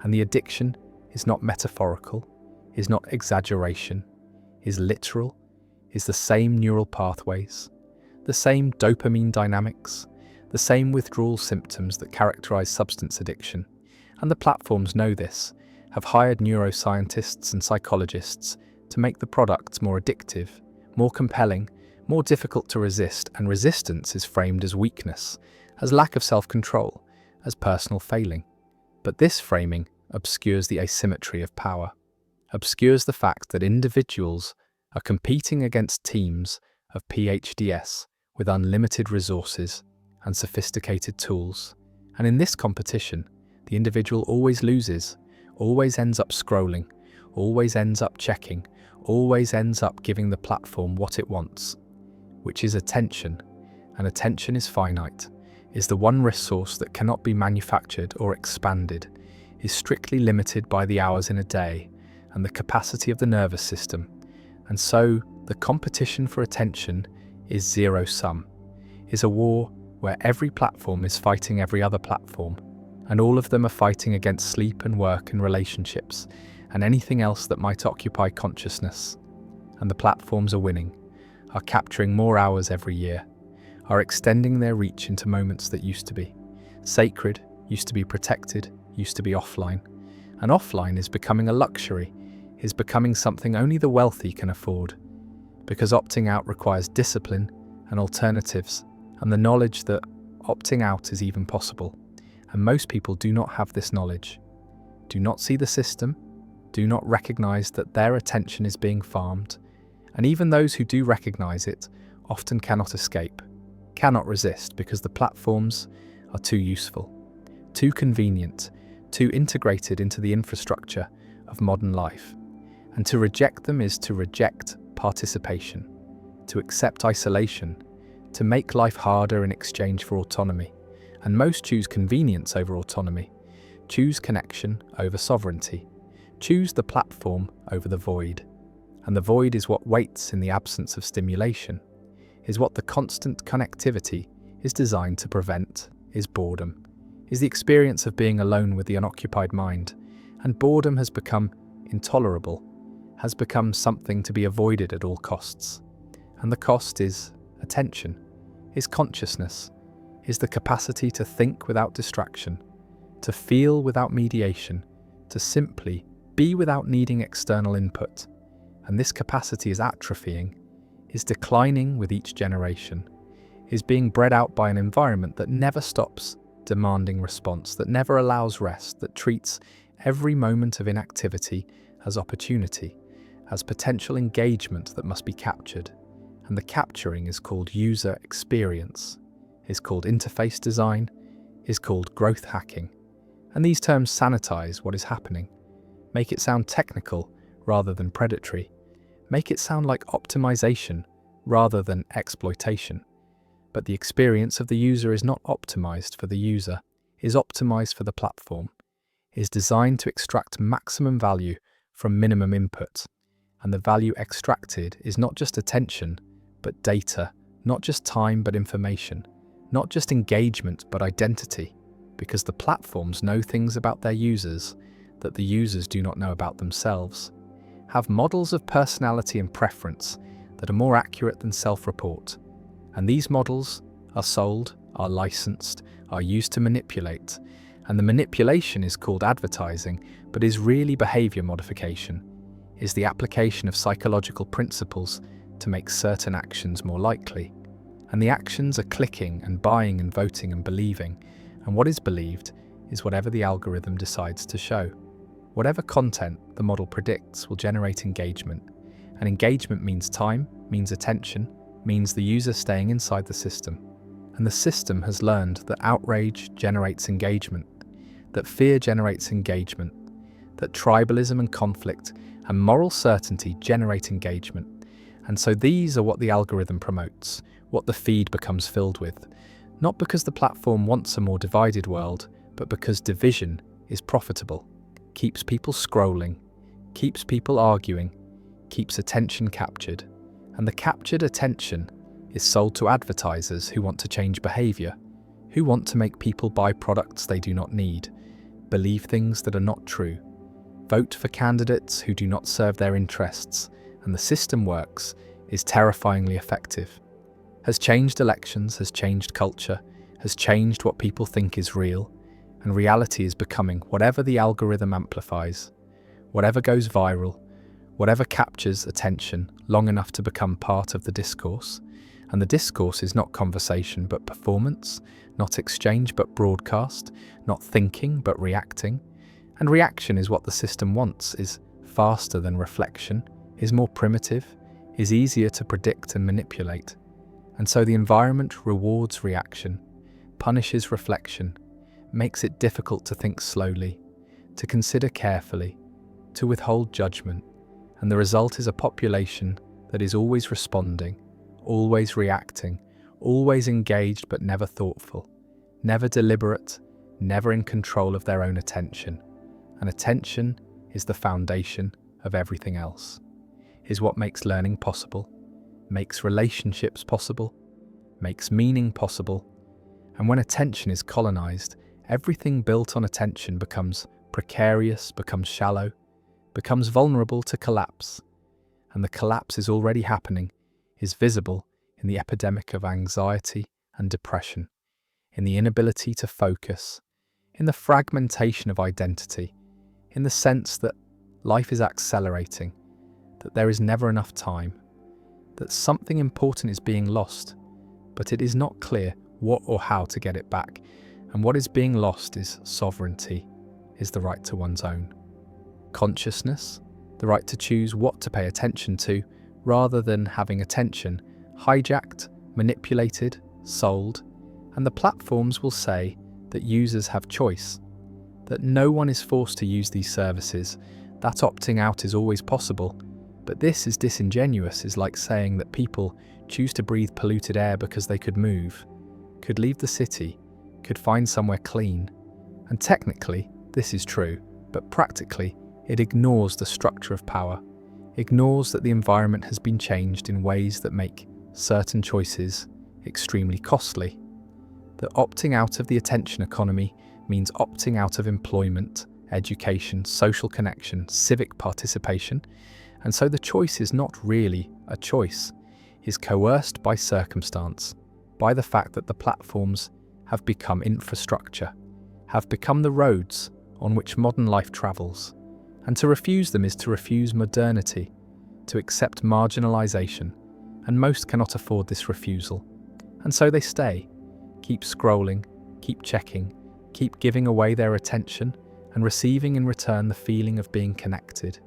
And the addiction is not metaphorical, is not exaggeration, is literal, is the same neural pathways, the same dopamine dynamics, the same withdrawal symptoms that characterize substance addiction. And the platforms know this, have hired neuroscientists and psychologists to make the products more addictive, more compelling, more difficult to resist, and resistance is framed as weakness, as lack of self-control, as personal failing. But this framing obscures the asymmetry of power, obscures the fact that individuals are competing against teams of PhDs with unlimited resources and sophisticated tools. And in this competition, the individual always loses, always ends up scrolling, always ends up checking, always ends up giving the platform what it wants. which is attention, and attention is finite, is the one resource that cannot be manufactured or expanded, is strictly limited by the hours in a day and the capacity of the nervous system, and so the competition for attention is zero-sum, is a war where every platform is fighting every other platform, and all of them are fighting against sleep and work and relationships and anything else that might occupy consciousness. And the platforms are winning, are capturing more hours every year, are extending their reach into moments that used to be sacred, used to be protected, used to be offline. And offline is becoming a luxury, is becoming something only the wealthy can afford, because opting out requires discipline and alternatives and the knowledge that opting out is even possible. And most people do not have this knowledge, do not see the system, do not recognize that their attention is being farmed, and even those who do recognize it often cannot escape, cannot resist, because the platforms are too useful, too convenient, too integrated into the infrastructure of modern life. And to reject them is to reject participation, to accept isolation, to make life harder in exchange for autonomy. And most choose convenience over autonomy, choose connection over sovereignty, choose the platform over the void. And the void is what waits in the absence of stimulation, is what the constant connectivity is designed to prevent, is boredom, is the experience of being alone with the unoccupied mind. And boredom has become intolerable, has become something to be avoided at all costs. And the cost is attention, is consciousness, is the capacity to think without distraction, to feel without mediation, to simply be without needing external input. And this capacity is atrophying, is declining with each generation, is being bred out by an environment that never stops demanding response, that never allows rest, that treats every moment of inactivity as opportunity, as potential engagement that must be captured. And the capturing is called user experience, is called interface design, is called growth hacking. And these terms sanitize what is happening, make it sound technical rather than predatory, make it sound like optimization rather than exploitation. But the experience of the user is not optimized for the user, is optimized for the platform, is designed to extract maximum value from minimum input. And the value extracted is not just attention, but data, not just time, but information, not just engagement, but identity, because the platforms know things about their users that the users do not know about themselves, have models of personality and preference that are more accurate than self-report. And these models are sold, are licensed, are used to manipulate. And the manipulation is called advertising, but is really behavior modification, is the application of psychological principles to make certain actions more likely. And the actions are clicking and buying and voting and believing. And what is believed is whatever the algorithm decides to show. Whatever content the model predicts will generate engagement. And engagement means time, means attention, means the user staying inside the system. And the system has learned that outrage generates engagement, that fear generates engagement, that tribalism and conflict and moral certainty generate engagement. And so these are what the algorithm promotes, what the feed becomes filled with, not because the platform wants a more divided world, but because division is profitable, keeps people scrolling, keeps people arguing, keeps attention captured. And the captured attention is sold to advertisers who want to change behavior, who want to make people buy products they do not need, believe things that are not true, vote for candidates who do not serve their interests. And the system works, is terrifyingly effective, has changed elections, has changed culture, has changed what people think is real, and reality is becoming whatever the algorithm amplifies, whatever goes viral, whatever captures attention long enough to become part of the discourse. And the discourse is not conversation but performance, not exchange but broadcast, not thinking but reacting. And reaction is what the system wants, is faster than reflection, is more primitive, is easier to predict and manipulate. And so the environment rewards reaction, punishes reflection, makes it difficult to think slowly, to consider carefully, to withhold judgment. And the result is a population that is always responding, always reacting, always engaged but never thoughtful, never deliberate, never in control of their own attention. And attention is the foundation of everything else, is what makes learning possible, makes relationships possible, makes meaning possible. And when attention is colonized, everything built on attention becomes precarious, becomes shallow, becomes vulnerable to collapse. And the collapse is already happening, is visible in the epidemic of anxiety and depression, in the inability to focus, in the fragmentation of identity, in the sense that life is accelerating, that there is never enough time, that something important is being lost, but it is not clear what or how to get it back. And what is being lost is sovereignty, is the right to one's own consciousness, the right to choose what to pay attention to, rather than having attention hijacked, manipulated, sold. And the platforms will say that users have choice, that no one is forced to use these services, that opting out is always possible. But this is disingenuous, is like saying that people choose to breathe polluted air because they could move, could leave the city, could find somewhere clean. And technically, this is true, but practically, it ignores the structure of power, ignores that the environment has been changed in ways that make certain choices extremely costly, that opting out of the attention economy means opting out of employment, education, social connection, civic participation. And so the choice is not really a choice, is coerced by circumstance, by the fact that the platforms have become infrastructure, have become the roads on which modern life travels. And to refuse them is to refuse modernity, to accept marginalization, and most cannot afford this refusal. And so they stay, keep scrolling, keep checking, keep giving away their attention and receiving in return the feeling of being connected,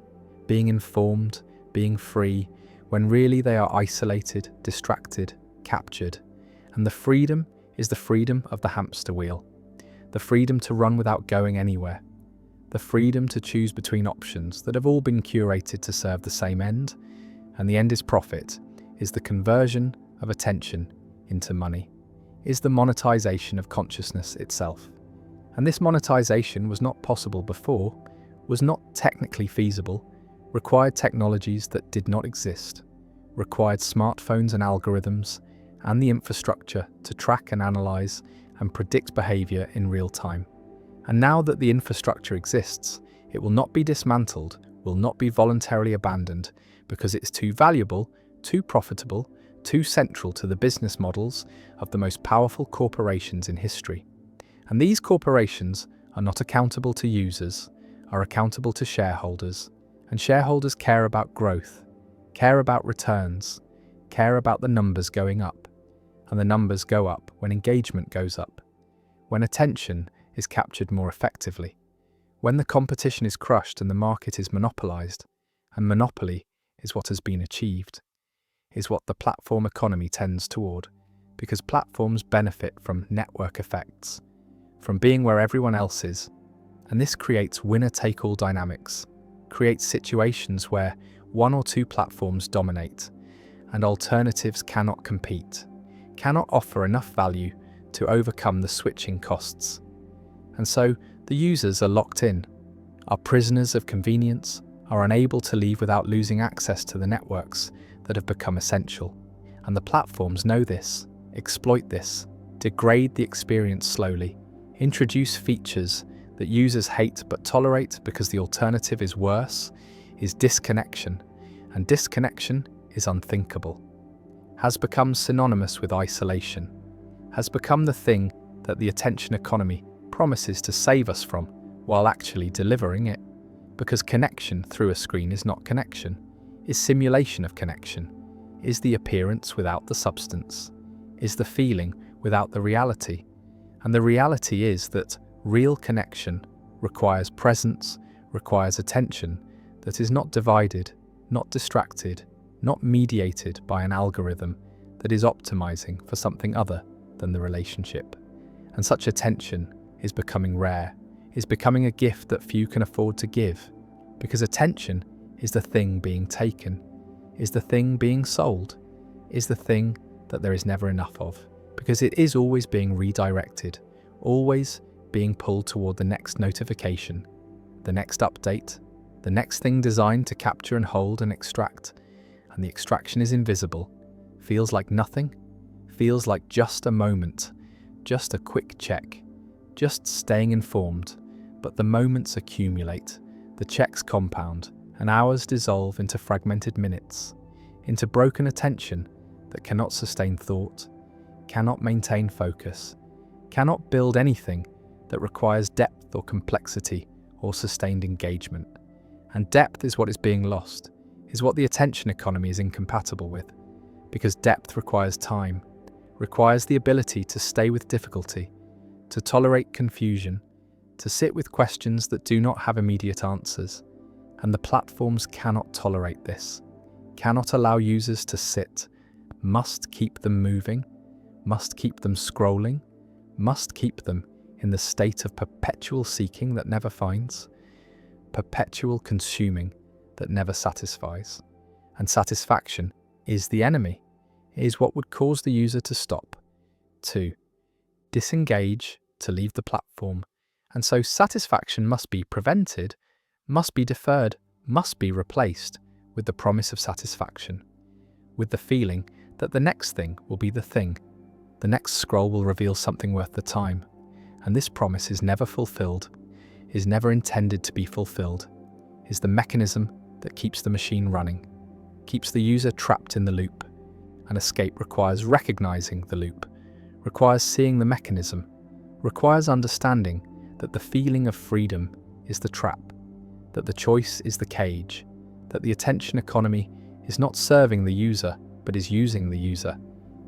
being informed, being free, when really they are isolated, distracted, captured. And the freedom is the freedom of the hamster wheel, the freedom to run without going anywhere, the freedom to choose between options that have all been curated to serve the same end, and the end is profit, is the conversion of attention into money, is the monetization of consciousness itself. And this monetization was not possible before, was not technically feasible, required technologies that did not exist, required smartphones and algorithms, and the infrastructure to track and analyze and predict behavior in real time. And now that the infrastructure exists, it will not be dismantled, will not be voluntarily abandoned, because it's too valuable, too profitable, too central to the business models of the most powerful corporations in history. And these corporations are not accountable to users, are accountable to shareholders. And shareholders care about growth, care about returns, care about the numbers going up. And the numbers go up when engagement goes up, when attention is captured more effectively, when the competition is crushed and the market is monopolized. And monopoly is what has been achieved, is what the platform economy tends toward, because platforms benefit from network effects, from being where everyone else is. And this creates winner-take-all dynamics, creates situations where one or two platforms dominate, and alternatives cannot compete, cannot offer enough value to overcome the switching costs. And so the users are locked in, are prisoners of convenience, are unable to leave without losing access to the networks that have become essential. And the platforms know this, exploit this, degrade the experience slowly, introduce features that users hate but tolerate because the alternative is worse, is disconnection. And disconnection is unthinkable, has become synonymous with isolation, has become the thing that the attention economy promises to save us from while actually delivering it. Because connection through a screen is not connection, is simulation of connection, is the appearance without the substance, is the feeling without the reality. And the reality is that real connection requires presence, requires attention that is not divided, not distracted, not mediated by an algorithm that is optimizing for something other than the relationship. And such attention is becoming rare, is becoming a gift that few can afford to give, because attention is the thing being taken, is the thing being sold, is the thing that there is never enough of, because it is always being redirected, always being pulled toward the next notification, the next update, the next thing designed to capture and hold and extract. And the extraction is invisible, feels like nothing, feels like just a moment, just a quick check, just staying informed. But the moments accumulate, the checks compound, and hours dissolve into fragmented minutes, into broken attention that cannot sustain thought, cannot maintain focus, cannot build anything that requires depth or complexity or sustained engagement. And depth is what is being lost, is what the attention economy is incompatible with, because depth requires time, requires the ability to stay with difficulty, to tolerate confusion, to sit with questions that do not have immediate answers. And the platforms cannot tolerate this, cannot allow users to sit, must keep them moving, must keep them scrolling, must keep them in the state of perpetual seeking that never finds, perpetual consuming that never satisfies. And satisfaction is the enemy, is what would cause the user to stop, to disengage, to leave the platform. And so satisfaction must be prevented, must be deferred, must be replaced with the promise of satisfaction, with the feeling that the next thing will be the thing, the next scroll will reveal something worth the time. And this promise is never fulfilled, is never intended to be fulfilled, is the mechanism that keeps the machine running, keeps the user trapped in the loop. And escape requires recognizing the loop, requires seeing the mechanism, requires understanding that the feeling of freedom is the trap, that the choice is the cage, that the attention economy is not serving the user, but is using the user,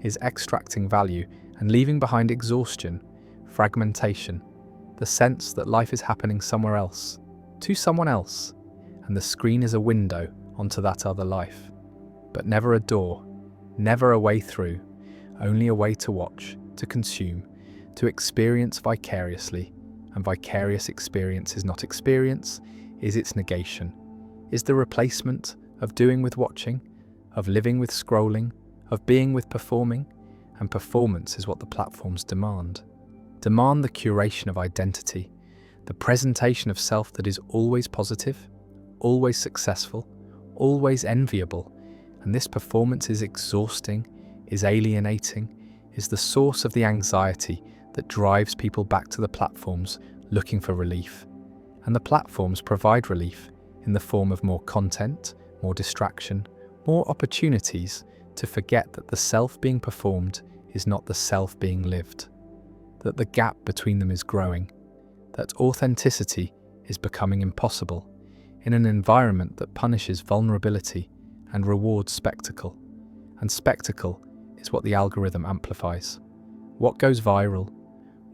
is extracting value and leaving behind exhaustion, fragmentation, the sense that life is happening somewhere else, to someone else, and the screen is a window onto that other life, but never a door, never a way through, only a way to watch, to consume, to experience vicariously. And vicarious experience is not experience, is its negation, is the replacement of doing with watching, of living with scrolling, of being with performing. And performance is what the platforms demand. Demand the curation of identity, the presentation of self that is always positive, always successful, always enviable. And this performance is exhausting, is alienating, is the source of the anxiety that drives people back to the platforms looking for relief. And the platforms provide relief in the form of more content, more distraction, more opportunities to forget that the self being performed is not the self being lived, that the gap between them is growing, that authenticity is becoming impossible in an environment that punishes vulnerability and rewards spectacle. And spectacle is what the algorithm amplifies. What goes viral,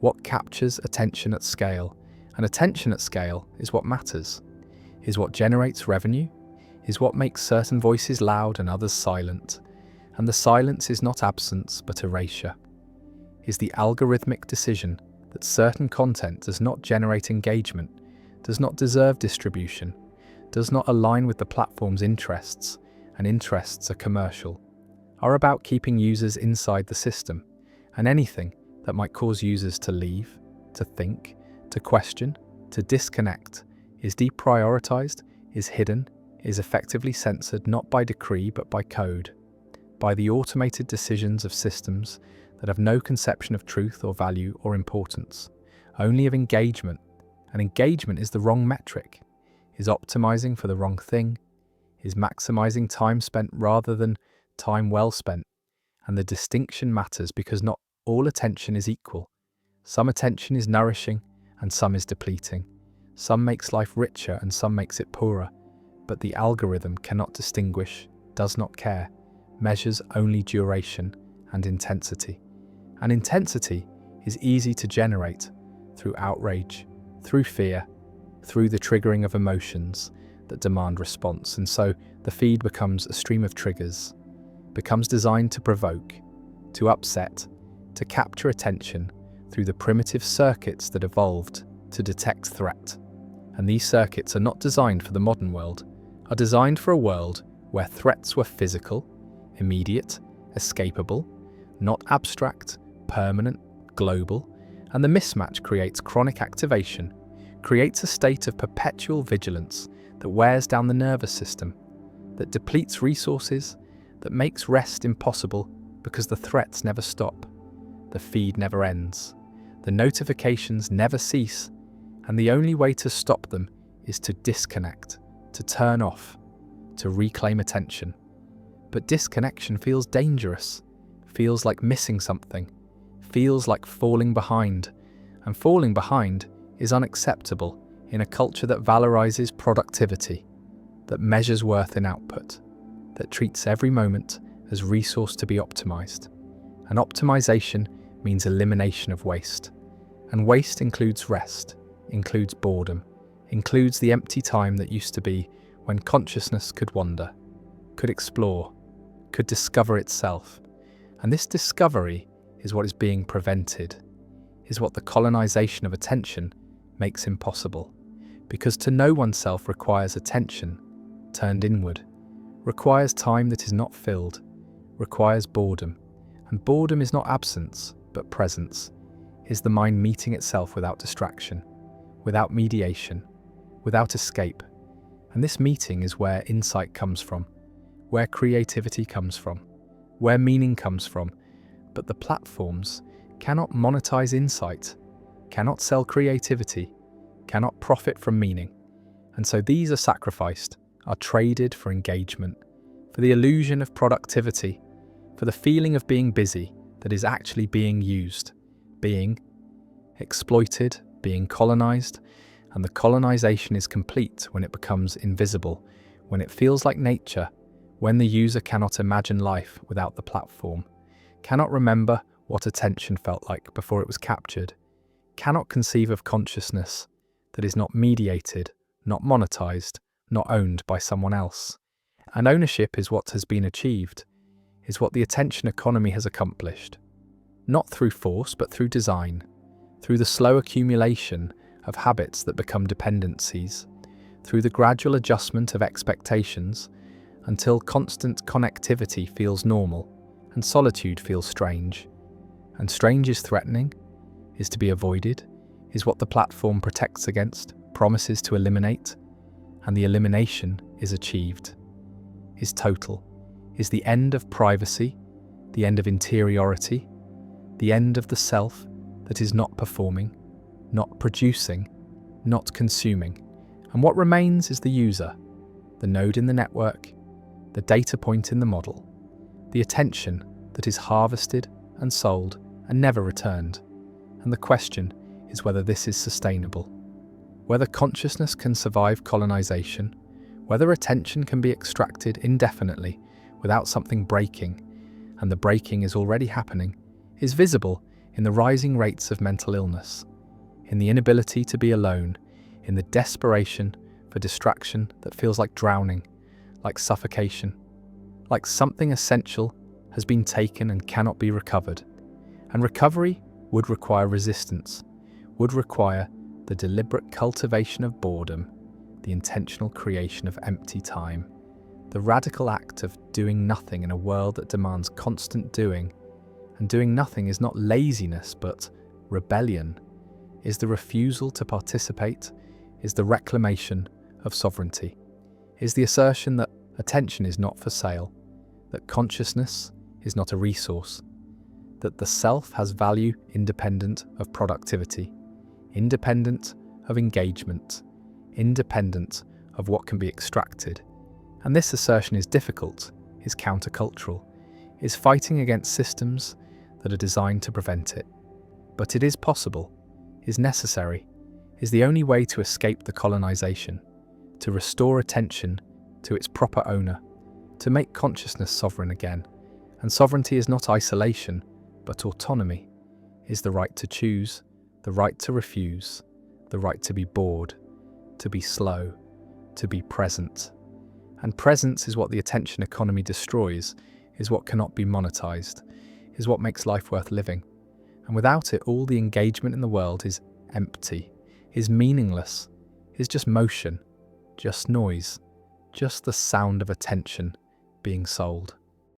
what captures attention at scale, and attention at scale is what matters, is what generates revenue, is what makes certain voices loud and others silent. And the silence is not absence but erasure, is the algorithmic decision that certain content does not generate engagement, does not deserve distribution, does not align with the platform's interests, and interests are commercial, are about keeping users inside the system, and anything that might cause users to leave, to think, to question, to disconnect, is deprioritized, is hidden, is effectively censored not by decree but by code, by the automated decisions of systems that have no conception of truth or value or importance, only of engagement. And engagement is the wrong metric, is optimizing for the wrong thing, is maximizing time spent rather than time well spent. And the distinction matters because not all attention is equal. Some attention is nourishing and some is depleting. Some makes life richer and some makes it poorer. But the algorithm cannot distinguish, does not care, measures only duration and intensity. And intensity is easy to generate through outrage, through fear, through the triggering of emotions that demand response. And so the feed becomes a stream of triggers, becomes designed to provoke, to upset, to capture attention through the primitive circuits that evolved to detect threat. And these circuits are not designed for the modern world, are designed for a world where threats were physical, immediate, escapable, not abstract, permanent, global, and the mismatch creates chronic activation, creates a state of perpetual vigilance that wears down the nervous system, that depletes resources, that makes rest impossible because the threats never stop, the feed never ends, the notifications never cease, and the only way to stop them is to disconnect, to turn off, to reclaim attention. But disconnection feels dangerous, feels like missing something, feels like falling behind, and falling behind is unacceptable in a culture that valorizes productivity, that measures worth in output, that treats every moment as resource to be optimized. And optimization means elimination of waste. And waste includes rest, includes boredom, includes the empty time that used to be when consciousness could wander, could explore, could discover itself. And this discovery is what is being prevented, is what the colonization of attention makes impossible. Because to know oneself requires attention turned inward, requires time that is not filled, requires boredom. And boredom is not absence, but presence, is the mind meeting itself without distraction, without mediation, without escape. And this meeting is where insight comes from, where creativity comes from, where meaning comes from. But the platforms cannot monetize insight, cannot sell creativity, cannot profit from meaning. And so these are sacrificed, are traded for engagement, for the illusion of productivity, for the feeling of being busy that is actually being used, being exploited, being colonized. And the colonization is complete when it becomes invisible, when it feels like nature, when the user cannot imagine life without the platform, cannot remember what attention felt like before it was captured, cannot conceive of consciousness that is not mediated, not monetized, not owned by someone else. And ownership is what has been achieved, is what the attention economy has accomplished. Not through force, but through design, through the slow accumulation of habits that become dependencies, through the gradual adjustment of expectations, until constant connectivity feels normal and solitude feels strange. And strange is threatening, is to be avoided, is what the platform protects against, promises to eliminate, and the elimination is achieved, is total, is the end of privacy, the end of interiority, the end of the self that is not performing, not producing, not consuming. And what remains is the user, the node in the network, the data point in the model, the attention that is harvested and sold and never returned. And the question is whether this is sustainable, whether consciousness can survive colonization, whether attention can be extracted indefinitely without something breaking, and the breaking is already happening, is visible in the rising rates of mental illness, in the inability to be alone, in the desperation for distraction that feels like drowning, like suffocation, like something essential has been taken and cannot be recovered. And recovery would require resistance, would require the deliberate cultivation of boredom, the intentional creation of empty time, the radical act of doing nothing in a world that demands constant doing. And doing nothing is not laziness, but rebellion, is the refusal to participate, is the reclamation of sovereignty, is the assertion that attention is not for sale, that consciousness is not a resource, that the self has value independent of productivity, independent of engagement, independent of what can be extracted. And this assertion is difficult, is countercultural, is fighting against systems that are designed to prevent it. But it is possible, is necessary, is the only way to escape the colonization, to restore attention to its proper owner, to make consciousness sovereign again. And sovereignty is not isolation, but autonomy, is the right to choose, the right to refuse, the right to be bored, to be slow, to be present. And presence is what the attention economy destroys, is what cannot be monetized, is what makes life worth living. And without it, all the engagement in the world is empty, is meaningless, is just motion, just noise, just the sound of attention being sold.